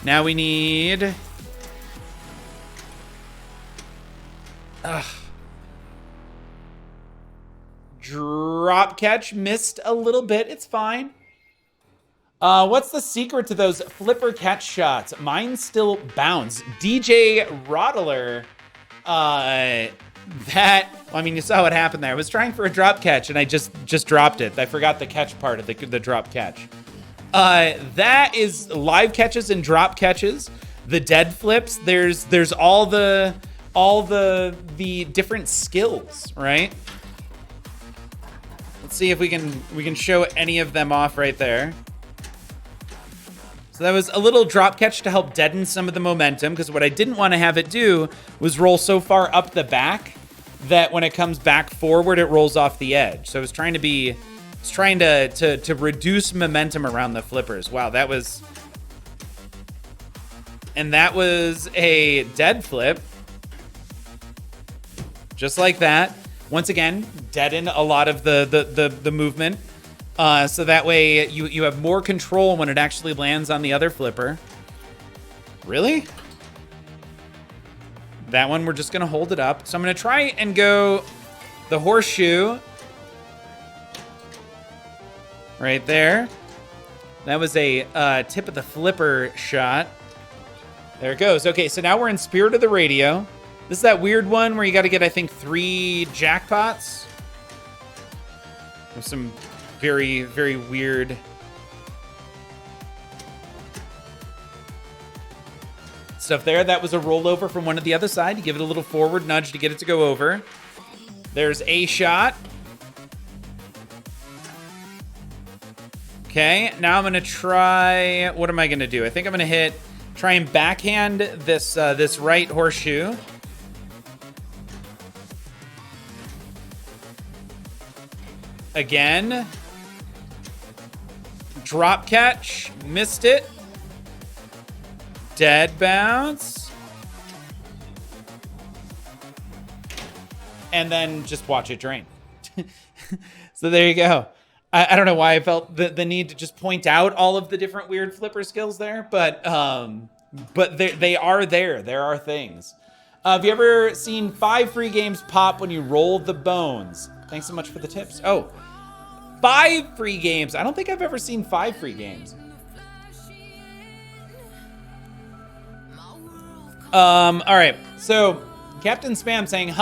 Now we need... Drop catch missed a little bit. It's fine. What's the secret to those flipper catch shots? Mine still bounce. DJ Rottler. I mean, you saw what happened there. I was trying for a drop catch and I just dropped it. I forgot the catch part of the drop catch. That is live catches and drop catches. The dead flips. There's all the different skills, right? Let's see if we can show any of them off right there. So that was a little drop catch to help deaden some of the momentum, because what I didn't want to have it do was roll so far up the back that when it comes back forward, it rolls off the edge. So I was trying to be It's trying to reduce momentum around the flippers. Wow, that was... And that was a dead flip. Just like that. Once again, deaden a lot of the movement. So that way you have more control when it actually lands on the other flipper. Really? That one, we're just going to hold it up. So I'm going to try and go the horseshoe. Right there. That was a tip of the flipper shot. There it goes. Okay, so now we're in Spirit of the Radio. This is that weird one where you got to get, I think, 3 jackpots. There's some very, very weird stuff there. That was a rollover from one to the other side. You give it a little forward nudge to get it to go over. There's a shot. Okay, now I'm going to try... What am I going to do? I think I'm going to try and backhand this this right horseshoe. Again. Drop catch. Missed it. Dead bounce. And then just watch it drain. So there you go. I don't know why I felt the need to just point out all of the different weird flipper skills there, but they are there. There are things. Have you ever seen 5 free games pop when you roll the bones? Thanks so much for the tips. Oh, 5 free games. I don't think I've ever seen 5 free games. All right. So Captain Spam saying,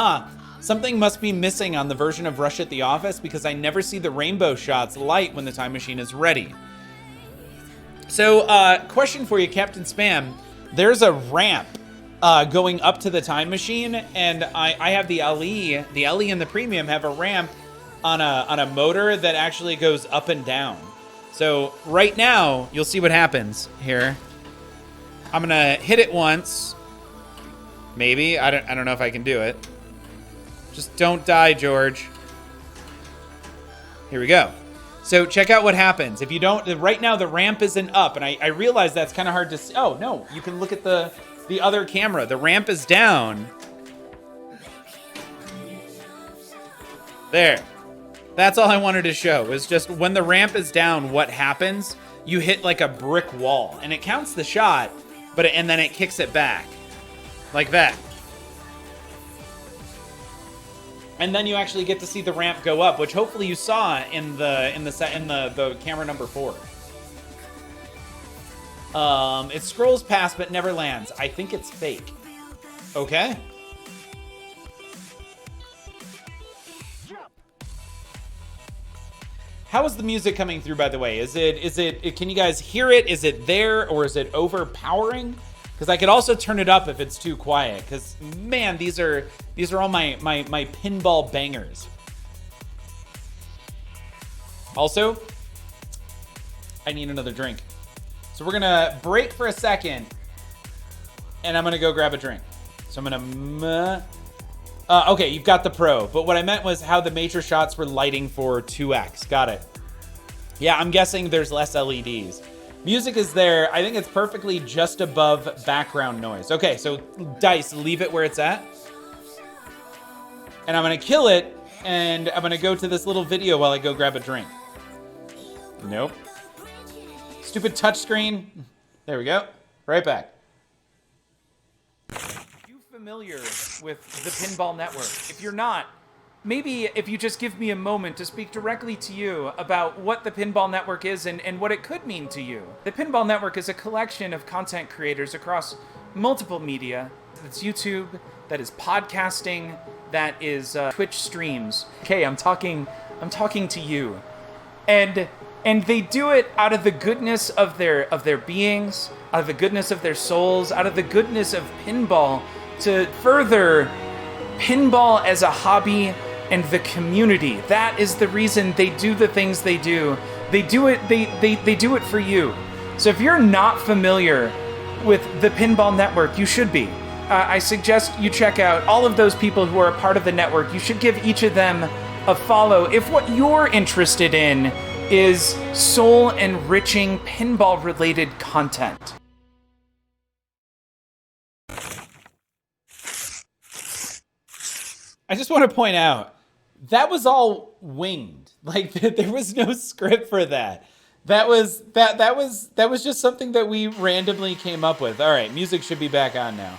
something must be missing on the version of Rush at the Office because I never see the rainbow shots light when the time machine is ready. So, question for you, Captain Spam. There's a ramp going up to the time machine, and I have the LE. The LE and the Premium have a ramp on a motor that actually goes up and down. So right now, you'll see what happens here. I'm gonna hit it once. Maybe. I don't know if I can do it. Just don't die, George. Here we go. So check out what happens. If you don't, right now the ramp isn't up, and I realize that's kind of hard to see. Oh, no, you can look at the other camera. The ramp is down. There. That's all I wanted to show, is just when the ramp is down, what happens. You hit like a brick wall, and it counts the shot, and then it kicks it back. Like that. And then you actually get to see the ramp go up, which hopefully you saw in the camera number 4. It scrolls past but never lands. I think it's fake. Okay. How is the music coming through, by the way? Is it can you guys hear it? Is it there, or is it overpowering? Because I could also turn it up if it's too quiet. Because, man, these are all my pinball bangers. Also, I need another drink. So we're going to break for a second. And I'm going to go grab a drink. So I'm going to... okay, you've got the Pro. But what I meant was how the major shots were lighting for 2x. Got it. Yeah, I'm guessing there's less LEDs. Music is there. I think it's perfectly just above background noise. Okay, so Dice, leave it where it's at. And I'm going to kill it, and I'm going to go to this little video while I go grab a drink. Nope. Stupid touchscreen. There we go. Right back. Are you familiar with the Pinball Network? If you're not, maybe if you just give me a moment to speak directly to you about what the Pinball Network is and what it could mean to you. The Pinball Network is a collection of content creators across multiple media. That's YouTube, that is podcasting, that is Twitch streams. Okay, I'm talking to you. And they do it out of the goodness of their beings, out of the goodness of their souls, out of the goodness of pinball to further pinball as a hobby and the community. That is the reason they do the things they do. They do it they do it for you. So if you're not familiar with the Pinball Network, you should be. I suggest you check out all of those people who are a part of the network. You should give each of them a follow if what you're interested in is soul-enriching pinball-related content. I just want to point out, that was all winged. Like, there was no script for that. That was just something that we randomly came up with. All right, music should be back on now.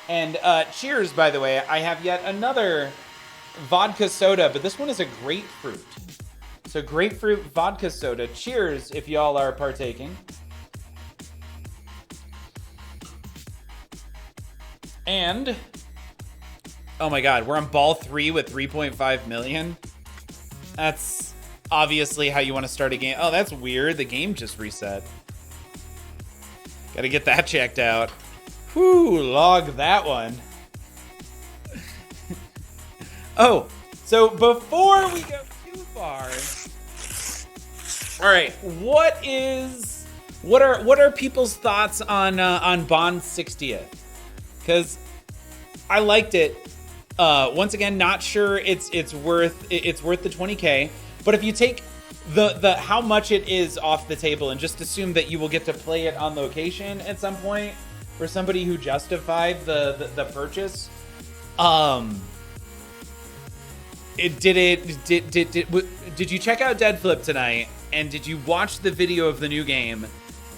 And cheers, by the way. I have yet another vodka soda, but this one is a grapefruit. So grapefruit vodka soda. Cheers if y'all are partaking. And oh my god, we're on ball 3 with 3.5 million. That's obviously how you want to start a game. Oh, that's weird. The game just reset. Gotta get that checked out. Whew, log that one. Oh, so before we go too far, all right, what are people's thoughts on Bond 60th? Because I liked it. Once again, not sure it's worth the 20K, but if you take the how much it is off the table and just assume that you will get to play it on location at some point for somebody who justified the purchase, did you check out Dead Flip tonight, and did you watch the video of the new game,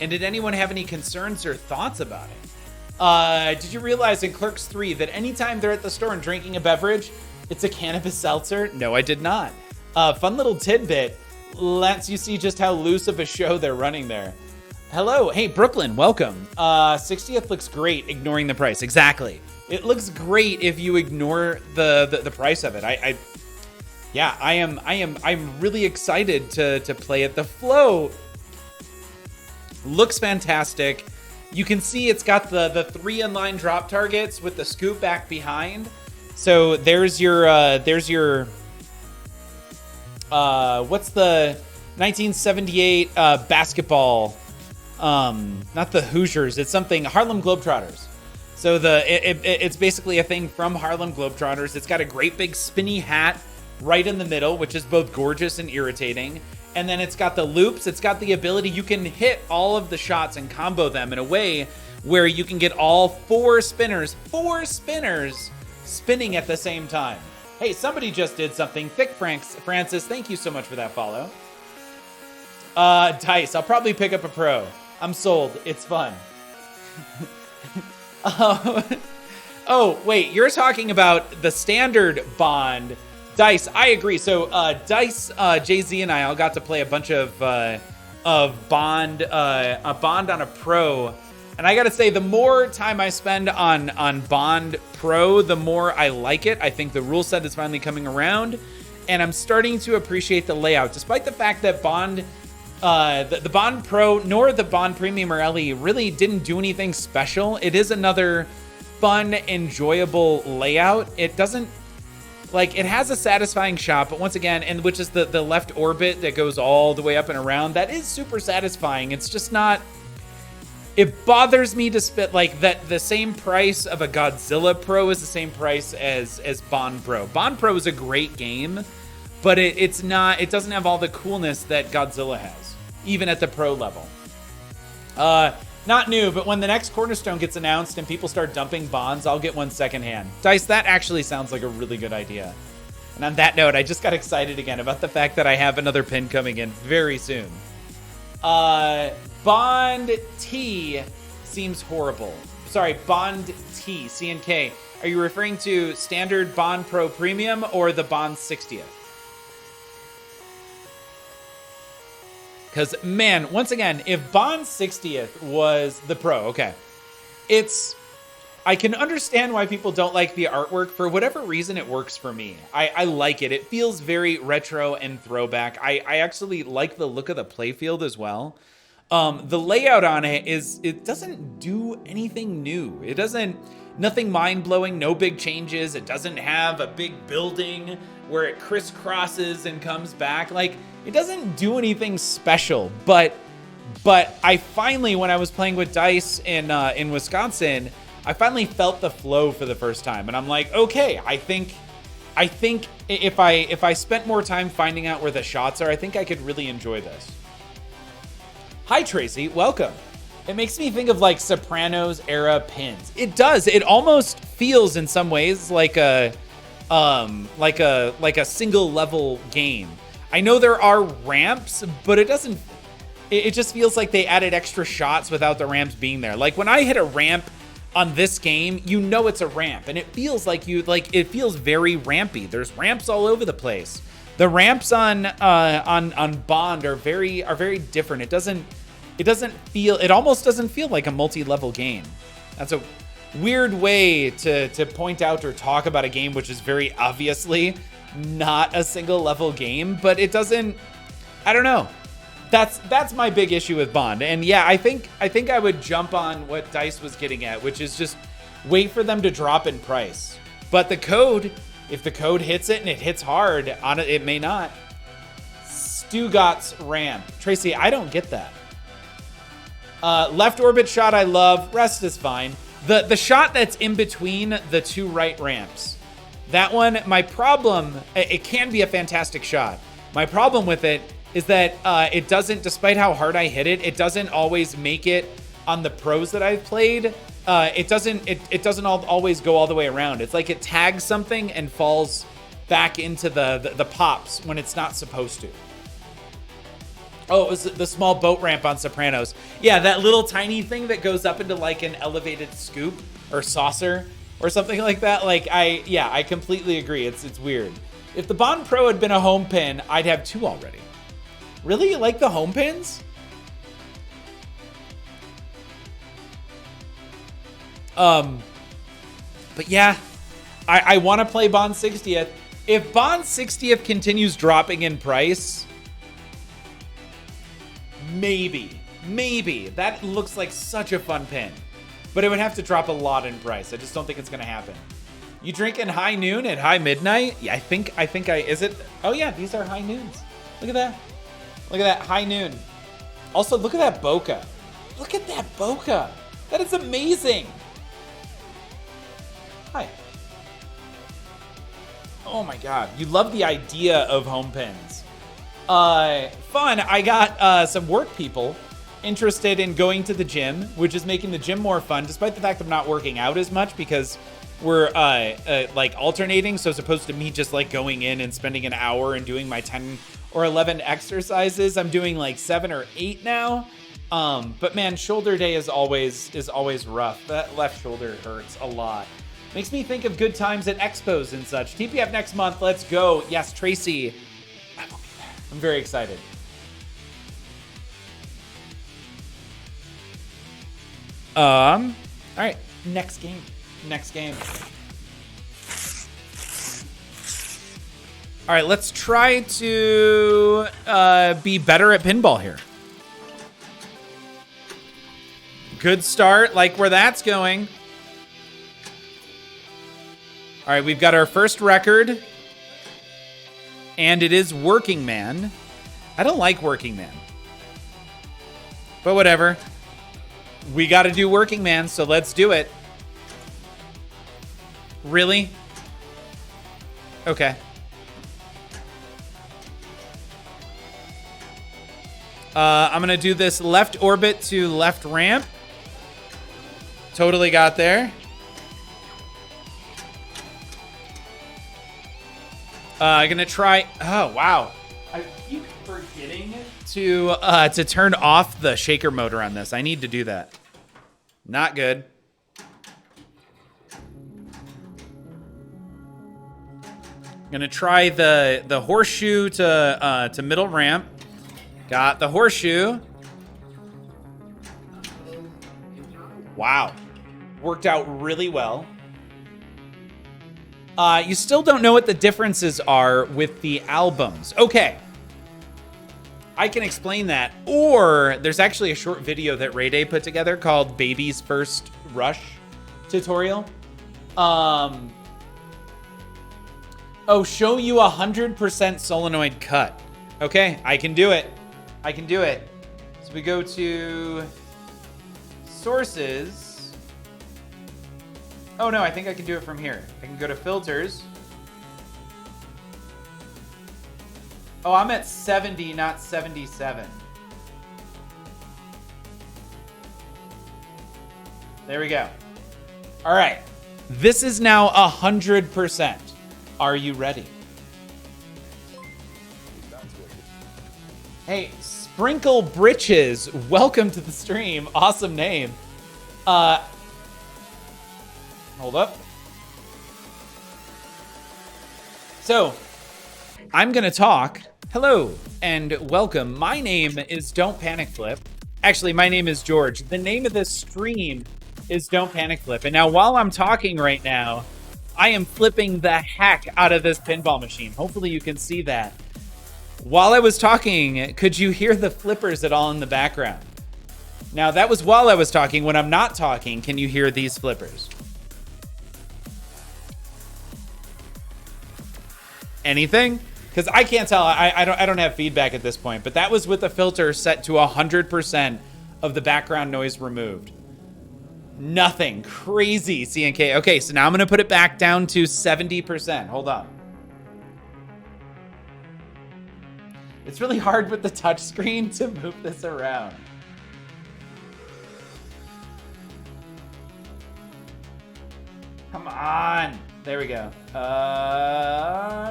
and did anyone have any concerns or thoughts about it? Did you realize in Clerks 3 that anytime they're at the store and drinking a beverage, it's a cannabis seltzer? No, I did not. Fun little tidbit lets you see just how loose of a show they're running there. Hello, hey Brooklyn, welcome. 60th looks great, ignoring the price. Exactly. It looks great if you ignore the price of it. I'm really excited to play it. The flow looks fantastic. You can see it's got the 3 inline drop targets with the scoop back behind. So there's your what's the 1978 basketball? Not the Hoosiers. It's something Harlem Globetrotters. So it's basically a thing from Harlem Globetrotters. It's got a great big spinny hat right in the middle, which is both gorgeous and irritating. And then it's got the loops. It's got the ability, you can hit all of the shots and combo them in a way where you can get all four spinners spinning at the same time. Hey, somebody just did something. Thick Francis, thank you so much for that follow. Dice, I'll probably pick up a pro. I'm sold. It's fun. Oh, wait, you're talking about the standard Bond. Dice, I agree. So Dice, Jay-Z, and I all got to play a bunch of Bond, a Bond on a Pro, and I gotta say, the more time I spend on Bond Pro, the more I like it. I think the rule set is finally coming around, and I'm starting to appreciate the layout, despite the fact that Bond, the Bond Pro nor the Bond Premium or LE really didn't do anything special. It is another fun, enjoyable layout. It doesn't. Like, it has a satisfying shot, but once again, and which is the left orbit that goes all the way up and around, that is super satisfying. It's just not, it bothers me to spit, like, that the same price of a Godzilla Pro is the same price as Bond Pro. Bond Pro is a great game, but it doesn't have all the coolness that Godzilla has, even at the Pro level. Not new, but when the next Cornerstone gets announced and people start dumping Bonds, I'll get one secondhand. Dice, that actually sounds like a really good idea. And on that note, I just got excited again about the fact that I have another pin coming in very soon. Bond T seems horrible. Sorry, Bond T, CNK. Are you referring to standard Bond Pro Premium or the Bond 60th? Because, man, once again, if Bond 60th was the Pro, okay, I can understand why people don't like the artwork. For whatever reason, it works for me. I like it. It feels very retro and throwback. I actually like the look of the playfield as well. The layout on it doesn't do anything new. It doesn't, nothing mind-blowing, no big changes. It doesn't have a big building where it crisscrosses and comes back. Like, it doesn't do anything special, but I finally, when I was playing with Dice in Wisconsin, I finally felt the flow for the first time, and I'm like, okay, I think I think if I spent more time finding out where the shots are, I think I could really enjoy this. Hi Tracy, welcome. It makes me think of like Sopranos era pins. It does. It almost feels in some ways like a single level game. I know there are ramps, but it doesn't. It just feels like they added extra shots without the ramps being there. Like when I hit a ramp on this game, you know it's a ramp, and it feels like it feels very rampy. There's ramps all over the place. The ramps on Bond are very different. It almost doesn't feel like a multi-level game. That's a weird way to point out or talk about a game which is very obviously not a single level game, but it doesn't. I don't know. That's my big issue with Bond. And yeah, I think I would jump on what Dice was getting at, which is just wait for them to drop in price. But the code, if the code hits it and it hits hard on it, it may not. Stugat's ramp. Tracy, I don't get that. Left orbit shot I love. Rest is fine. The shot that's in between the two right ramps. That one, my problem, it can be a fantastic shot. My problem with it is that it doesn't, despite how hard I hit it, it doesn't always make it on the pros that I've played. It doesn't always go all the way around. It's like it tags something and falls back into the pops when it's not supposed to. Oh, it was the small boat ramp on Sopranos. Yeah, that little tiny thing that goes up into like an elevated scoop or saucer or something like that. Like I completely agree. It's weird. If the Bond Pro had been a home pin, I'd have 2 already. Really? You like the home pins? But yeah, I want to play Bond 60th. If Bond 60th continues dropping in price, maybe. That looks like such a fun pin. But it would have to drop a lot in price. I just don't think it's going to happen. You drinking high noon at high midnight? Yeah, I think is it? Oh yeah, these are high noons. Look at that. Look at that, high noon. Also, look at that bokeh. Look at that bokeh. That is amazing. Hi. Oh my God, you love the idea of home pins. Fun, I got some work people interested in going to the gym, which is making the gym more fun, despite the fact I'm not working out as much because we're like alternating. So as opposed to me just like going in and spending an hour and doing my 10 or 11 exercises, I'm doing like 7 or 8 now. But man, shoulder day is always rough. That left shoulder hurts a lot. Makes me think of good times at expos and such. TPF next month, let's go. Yes, Tracy. I'm very excited. All right, next game. All right, let's try to be better at pinball here. Good start, like where that's going. All right, we've got our first record. And it is Working Man. I don't like Working Man. But whatever. We got to do Working Man, so let's do it. Really? Okay. I'm going to do this left orbit to left ramp. Totally got there. I'm going to try... Oh, wow. I keep forgetting to turn off the shaker motor on this. I need to do that. Not good. I'm going to try the horseshoe to middle ramp. Got the horseshoe. Wow. Worked out really well. You still don't know what the differences are with the albums. Okay. I can explain that. Or there's actually a short video that Ray Day put together called Baby's First Rush Tutorial. Oh, show you 100% solenoid cut. Okay, I can do it. So we go to sources. Oh no, I think I can do it from here. I can go to filters. Oh, I'm at 70, not 77. There we go. All right. This is now 100%. Are you ready? Hey, Sprinkle Britches, welcome to the stream. Awesome name. Hold up. So, I'm gonna talk. Hello and welcome. My name is Don't Panic Flip. Actually, my name is George. The name of this stream is Don't Panic Flip. And now while I'm talking right now, I am flipping the heck out of this pinball machine. Hopefully you can see that. While I was talking, could you hear the flippers at all in the background? Now that was while I was talking. When I'm not talking, can you hear these flippers? Anything? Because I can't tell. I don't have feedback at this point. But that was with the filter set to 100% of the background noise removed. Nothing. Crazy, CNK. Okay, so now I'm going to put it back down to 70%. Hold on. It's really hard with the touch screen to move this around. Come on. There we go.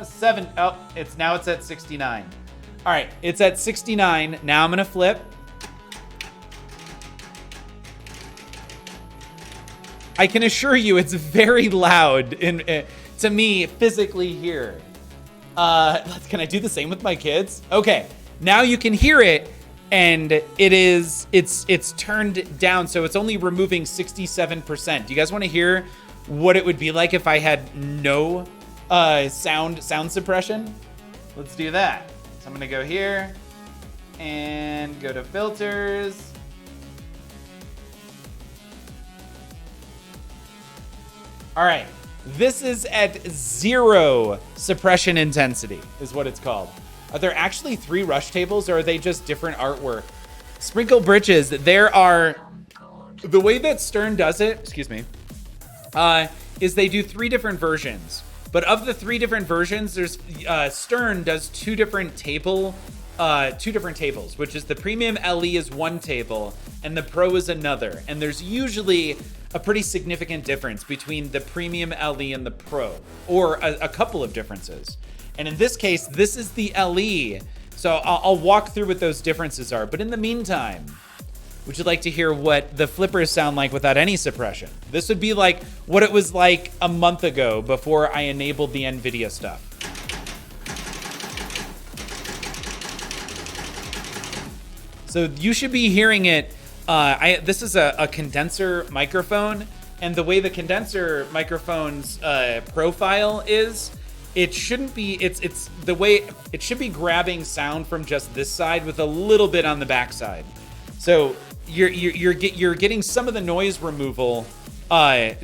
7. Oh, it's at 69. All right, it's at 69. Now I'm going to flip. I can assure you it's very loud to me physically here. Can I do the same with my kids? Okay, now you can hear it, and it's turned down, so it's only removing 67%. Do you guys want to hear what it would be like if I had no sound suppression? Let's do that. So I'm gonna go here and go to filters. All right, this is at 0 suppression intensity, is what it's called. Are there actually 3 rush tables, or are they just different artwork? Sprinkle Britches, there are... The way that Stern does it, excuse me, is they do 3 different versions. But of the 3 different versions, there's Stern does 2 different tables, which is the Premium LE is one table, and the Pro is another. And there's usually a pretty significant difference between the Premium LE and the Pro, or a couple of differences. And in this case, this is the LE. So I'll walk through what those differences are. But in the meantime, would you like to hear what the flippers sound like without any suppression? This would be like what it was like a month ago before I enabled the NVIDIA stuff. So you should be hearing it. This is a condenser microphone, and the way the condenser microphone's profile is, it shouldn't be. It's the way it should be grabbing sound from just this side with a little bit on the back side. So you're getting some of the noise removal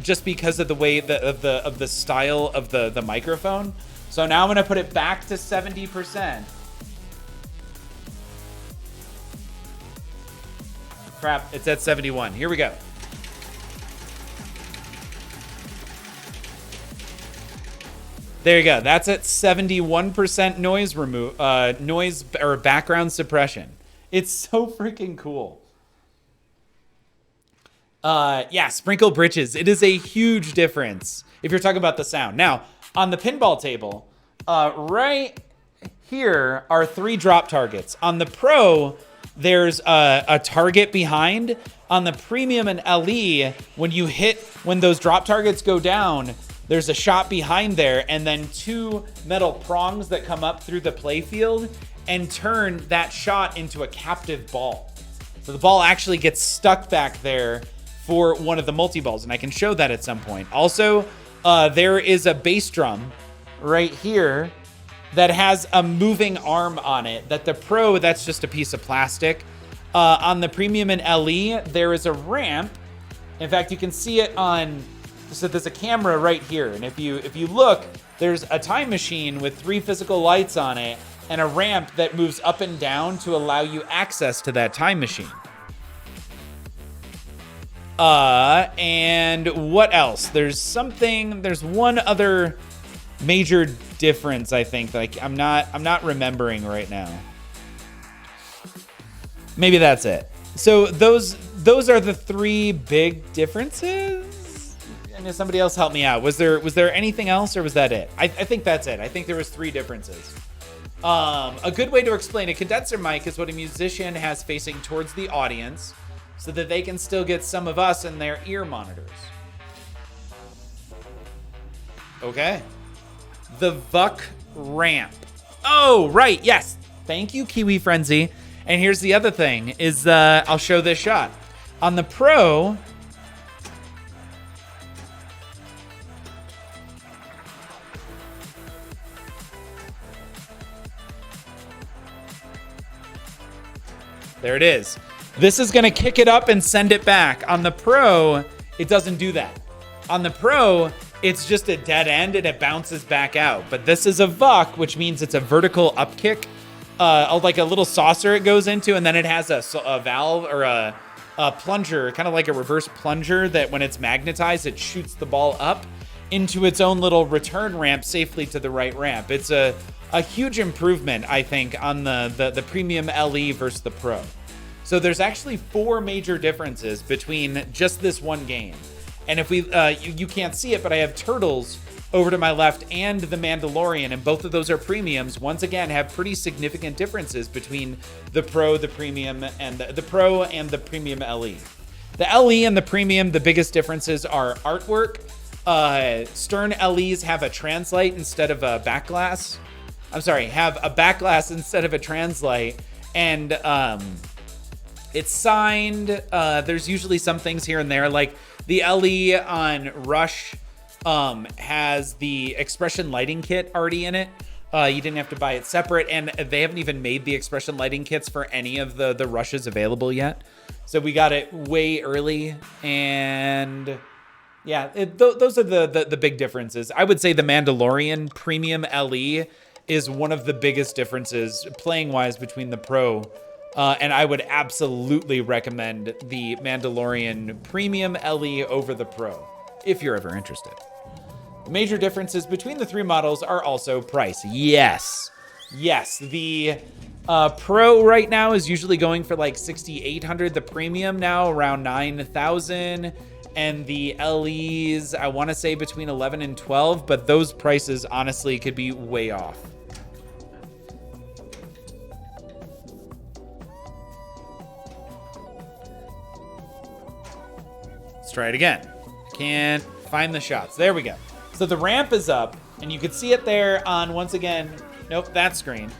just because of the way of the style of the microphone. So now I'm gonna put it back to 70%. Crap, it's at 71. Here we go. There you go. That's at 71% noise or background suppression. It's so freaking cool. Yeah, Sprinkle Britches. It is a huge difference if you're talking about the sound. Now, on the pinball table, right here are 3 drop targets. On the Pro, there's a target behind. On the Premium and LE, when those drop targets go down, there's a shot behind there, and then 2 metal prongs that come up through the play field and turn that shot into a captive ball. So the ball actually gets stuck back there for one of the multi-balls, and I can show that at some point. Also, there is a bass drum right here that has a moving arm on it. That the Pro, that's just a piece of plastic. On the Premium and LE, there is a ramp. In fact, you can see it on, so there's a camera right here. And if you look, there's a time machine with 3 physical lights on it and a ramp that moves up and down to allow you access to that time machine. And what else? There's one other major difference, I think. Like, I'm not remembering right now. Maybe that's it. So those are the three big differences. And somebody else help me out. Was there anything else, or was that it? I think that's it. I think there was three differences. A good way to explain a condenser mic is what a musician has facing towards the audience, so that they can still get some of us in their ear monitors. Okay. The VUC ramp. Oh, right. Yes. Thank you, Kiwi Frenzy. And here's the other thing is I'll show this shot. On the Pro, there it is. This is going to kick it up and send it back. On the Pro, it doesn't do that. On the Pro, it's just a dead end and it bounces back out. But this is a VUC, which means it's a vertical upkick, like a little saucer it goes into, and then it has a valve or a plunger, kind of like a reverse plunger that when it's magnetized, it shoots the ball up into its own little return ramp safely to the right ramp. It's a huge improvement, I think, on the Premium LE versus the Pro. So there's actually 4 major differences between just this one game. And if we, you can't see it, but I have Turtles over to my left and The Mandalorian, and both of those are premiums. Once again, have pretty significant differences between the Pro, the Premium, and the Pro and the Premium LE. The LE and the Premium, the biggest differences are artwork. Stern LEs have a translite instead of a backglass. I'm sorry, have a backglass instead of a translite, and it's signed. There's usually some things here and there, like the LE on Rush has the expression lighting kit already in it. You didn't have to buy it separate, and they haven't even made the expression lighting kits for any of the Rushes available yet. So we got it way early, and yeah, those are the big differences. I would say the Mandalorian Premium LE is one of the biggest differences playing-wise between the Pro, and I would absolutely recommend the Mandalorian Premium LE over the Pro, if you're ever interested. The major differences between the 3 models are also price. Yes, the Pro right now is usually going for like $6,800. The Premium now around $9,000. And the LEs, I want to say between 11 and 12, but those prices honestly could be way off. Let's try it again. Can't find the shots. There we go. So the ramp is up, and you can see it there on, once again, nope, that screen.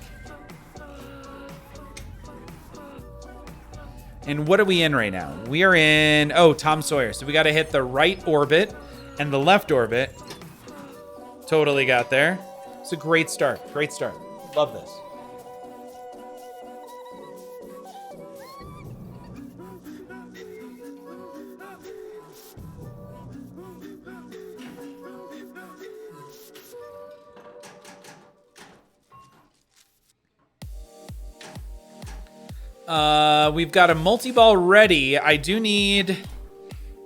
And what are we in right now? We are in, Tom Sawyer. So we got to hit the right orbit and the left orbit. Totally got there. It's a great start. Great start. Love this. We've got a multi-ball ready. I do need,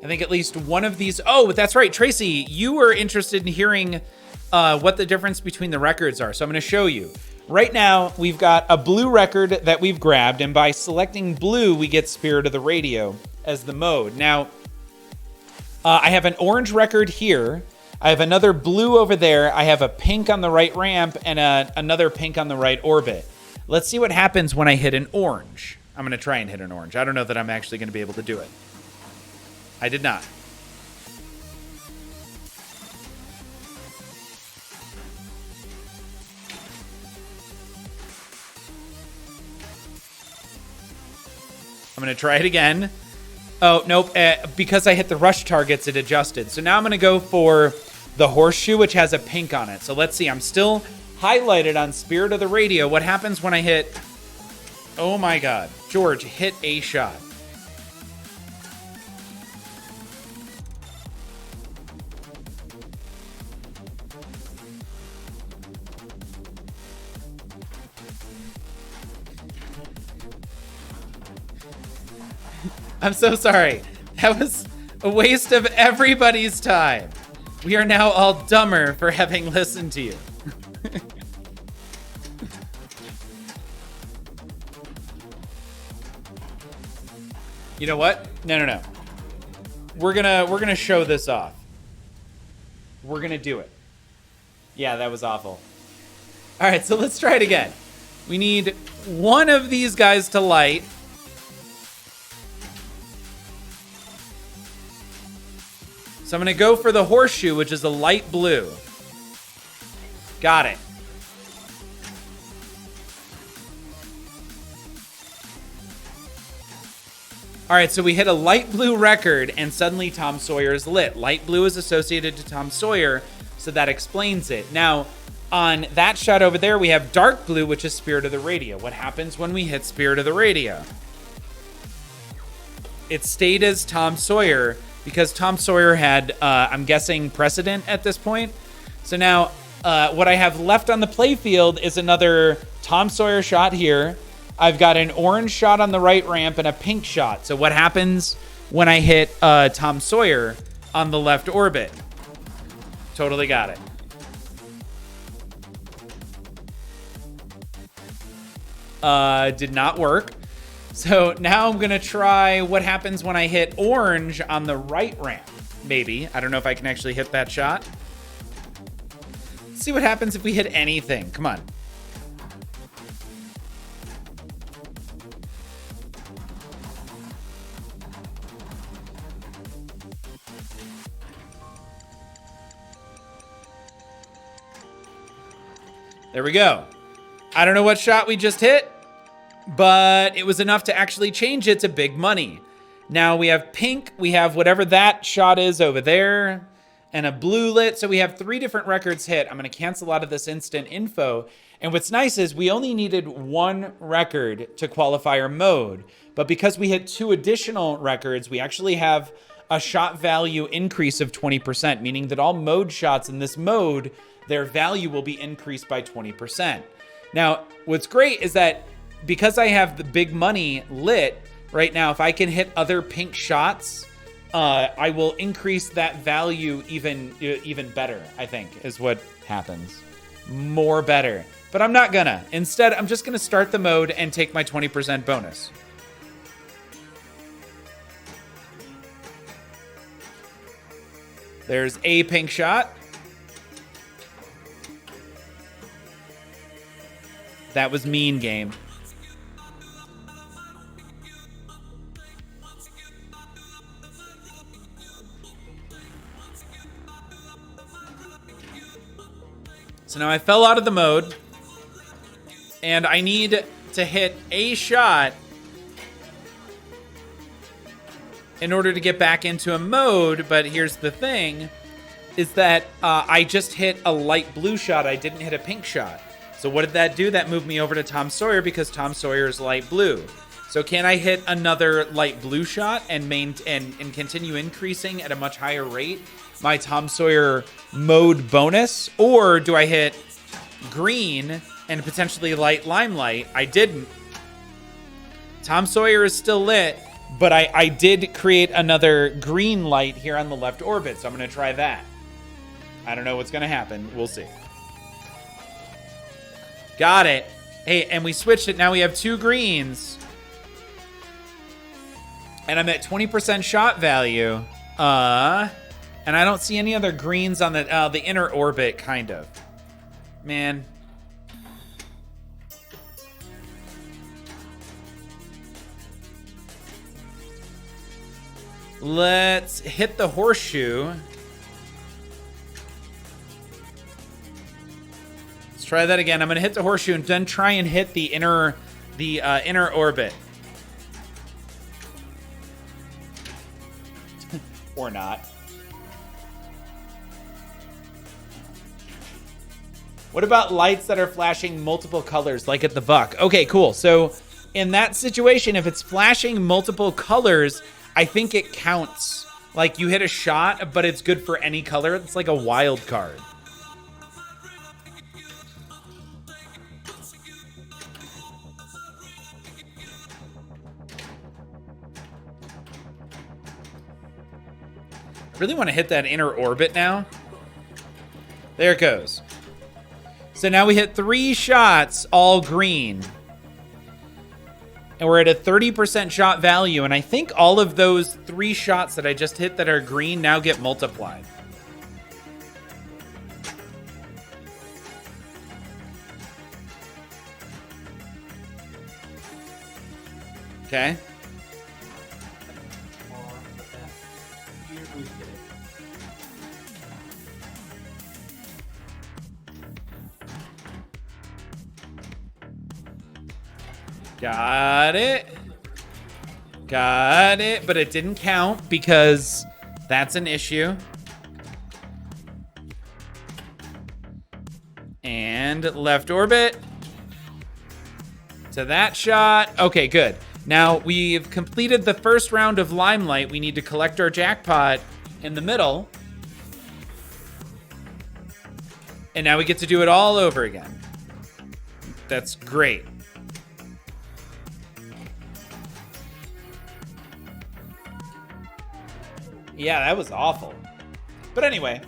I think, at least one of these. Oh, that's right. Tracy, you were interested in hearing what the difference between the records are. So I'm going to show you. Right now, we've got a blue record that we've grabbed, and by selecting blue, we get Spirit of the Radio as the mode. Now, I have an orange record here. I have another blue over there. I have a pink on the right ramp and another pink on the right orbit. Let's see what happens when I hit an orange. I'm going to try and hit an orange. I don't know that I'm actually going to be able to do it. I did not. I'm going to try it again. Oh, nope. Because I hit the rush targets, it adjusted. So now I'm going to go for the horseshoe, which has a pink on it. So let's see. I'm still highlighted on Spirit of the Radio. What happens when I hit... Oh my God. George, hit a shot. I'm so sorry. That was a waste of everybody's time. We are now all dumber for having listened to you. You know what? No. We're gonna show this off. We're gonna do it. Yeah, that was awful. All right, so let's try it again. We need one of these guys to light. So I'm gonna go for the horseshoe, which is a light blue. Got it. All right, so we hit a light blue record, and suddenly Tom Sawyer is lit. Light blue is associated to Tom Sawyer, so that explains it. Now, on that shot over there, we have dark blue, which is Spirit of the Radio. What happens when we hit Spirit of the Radio? It stayed as Tom Sawyer because Tom Sawyer had, I'm guessing, precedent at this point. So now, what I have left on the playfield is another Tom Sawyer shot here. I've got an orange shot on the right ramp and a pink shot. So what happens when I hit Tom Sawyer on the left orbit? Totally got it. Did not work. So now I'm going to try what happens when I hit orange on the right ramp. Maybe. I don't know if I can actually hit that shot. Let's see what happens if we hit anything. Come on. There we go. I don't know what shot we just hit, but it was enough to actually change it to big money. Now we have pink, we have whatever that shot is over there, and a blue lit. So we have 3 different records hit. I'm going to cancel out of this instant info. And what's nice is we only needed 1 record to qualify our mode. But because we hit 2 additional records, we actually have a shot value increase of 20%, meaning that all mode shots in this mode, their value will be increased by 20%. Now, what's great is that because I have the big money lit right now, if I can hit other pink shots, I will increase that value even better, I think, is what happens. More better. But I'm not gonna. Instead, I'm just gonna start the mode and take my 20% bonus. There's a pink shot. That was mean, game. So now I fell out of the mode, and I need to hit a shot in order to get back into a mode. But here's the thing, is that I just hit a light blue shot. I didn't hit a pink shot. So what did that do? That moved me over to Tom Sawyer because Tom Sawyer is light blue. So can I hit another light blue shot and continue increasing at a much higher rate my Tom Sawyer mode bonus? Or do I hit green and potentially light limelight? I didn't. Tom Sawyer is still lit, but I did create another green light here on the left orbit. So I'm going to try that. I don't know what's going to happen. We'll see. Got it. Hey, and we switched it. Now we have 2 greens. And I'm at 20% shot value. And I don't see any other greens on the inner orbit, kind of. Man. Let's hit the horseshoe. Let's try that again. I'm going to hit the horseshoe and then try and hit the inner orbit. Or not. What about lights that are flashing multiple colors, like at the Buck? Okay, cool. So in that situation, if it's flashing multiple colors, I think it counts. Like you hit a shot, but it's good for any color. It's like a wild card. Really want to hit that inner orbit now. There it goes. So now we hit 3 shots, all green. And we're at a 30% shot value. And I think all of those 3 shots that I just hit that are green now get multiplied. Okay. Got it. Got it, but it didn't count because that's an issue. And left orbit to that shot. Okay, good. Now we've completed the first round of Limelight. We need to collect our jackpot in the middle. And now we get to do it all over again. That's great. Yeah, that was awful. But anyway,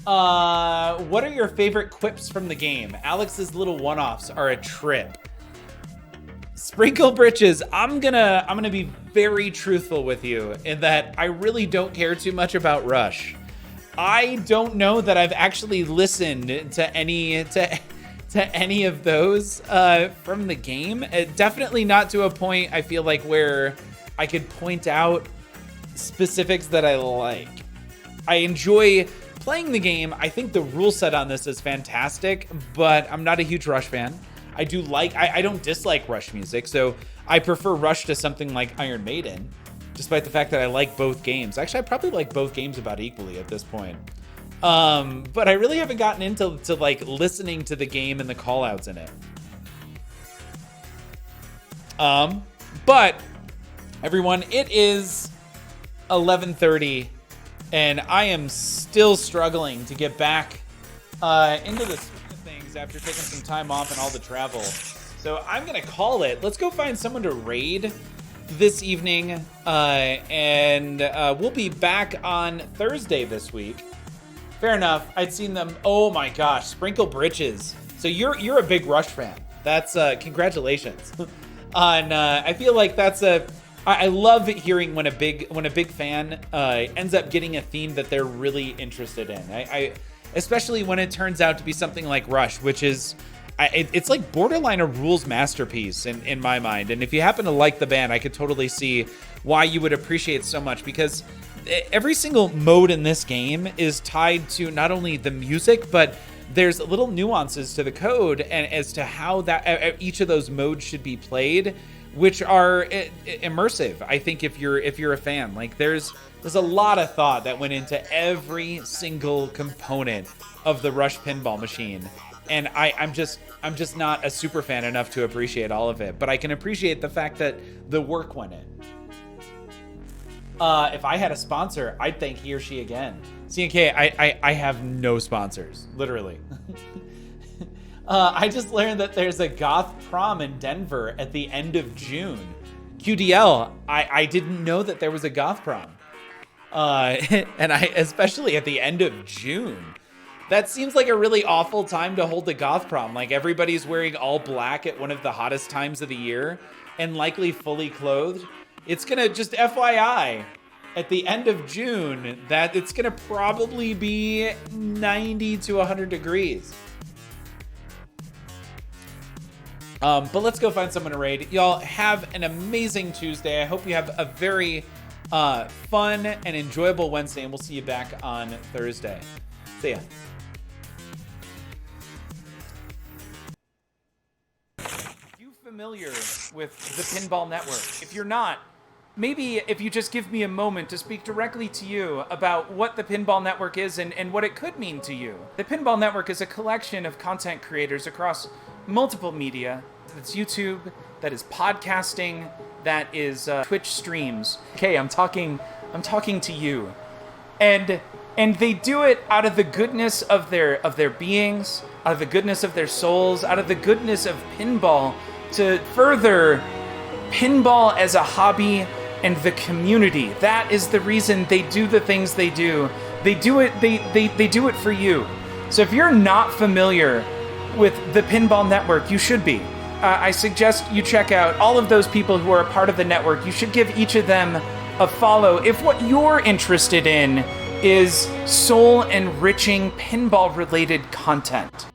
what are your favorite quips from the game? Alex's little one-offs are a trip. Sprinkle Britches, I'm gonna be very truthful with you in that I really don't care too much about Rush. I don't know that I've actually listened to any of those from the game. Definitely not to a point I feel like where I could point out specifics that I like. I enjoy playing the game. I think the rule set on this is fantastic, but I'm not a huge Rush fan. I don't dislike Rush music, so I prefer Rush to something like Iron Maiden, despite the fact that I like both games. Actually, I probably like both games about equally at this point. But I really haven't gotten into like listening to the game and the callouts in it. But everyone, it is 11:30 and I am still struggling to get back into the swing of things after taking some time off and all the travel. So I'm gonna call it. Let's go find someone to raid this evening, and we'll be back on Thursday this week. Fair enough. I'd seen them. Oh my gosh, Sprinkle Britches. So you're a big Rush fan. That's congratulations. On I feel like that's I love hearing when a big fan ends up getting a theme that they're really interested in. I especially when it turns out to be something like Rush, which is it's like borderline a rules masterpiece in my mind. And if you happen to like the band, I could totally see why you would appreciate it so much, because every single mode in this game is tied to not only the music, but there's little nuances to the code and as to how that each of those modes should be played, which are immersive. I think if you're a fan, like there's a lot of thought that went into every single component of the Rush pinball machine, and I'm just not a super fan enough to appreciate all of it, but I can appreciate the fact that the work went in. If I had a sponsor, I'd thank he or she again. CNK, I have no sponsors, literally. I just learned that there's a goth prom in Denver at the end of June. QDL, I didn't know that there was a goth prom. And especially at the end of June. That seems like a really awful time to hold a goth prom. Like everybody's wearing all black at one of the hottest times of the year and likely fully clothed. It's gonna, just FYI, at the end of June, that it's gonna probably be 90 to 100 degrees. But let's go find someone to raid. Y'all have an amazing Tuesday. I hope you have a very fun and enjoyable Wednesday, and we'll see you back on Thursday. See ya. Are you familiar with the Pinball Network? If you're not, maybe if you just give me a moment to speak directly to you about what the Pinball Network is and what it could mean to you. The Pinball Network is a collection of content creators across multiple media. That's YouTube, that is podcasting, that is Twitch streams. Okay, I'm talking to you. And they do it out of the goodness of their beings, out of the goodness of their souls, out of the goodness of pinball, to further pinball as a hobby and the community. That is the reason they do the things they do. They do it for you. So if you're not familiar with the Pinball Network, you should be. I suggest you check out all of those people who are a part of the network. You should give each of them a follow if what you're interested in is soul-enriching pinball-related content.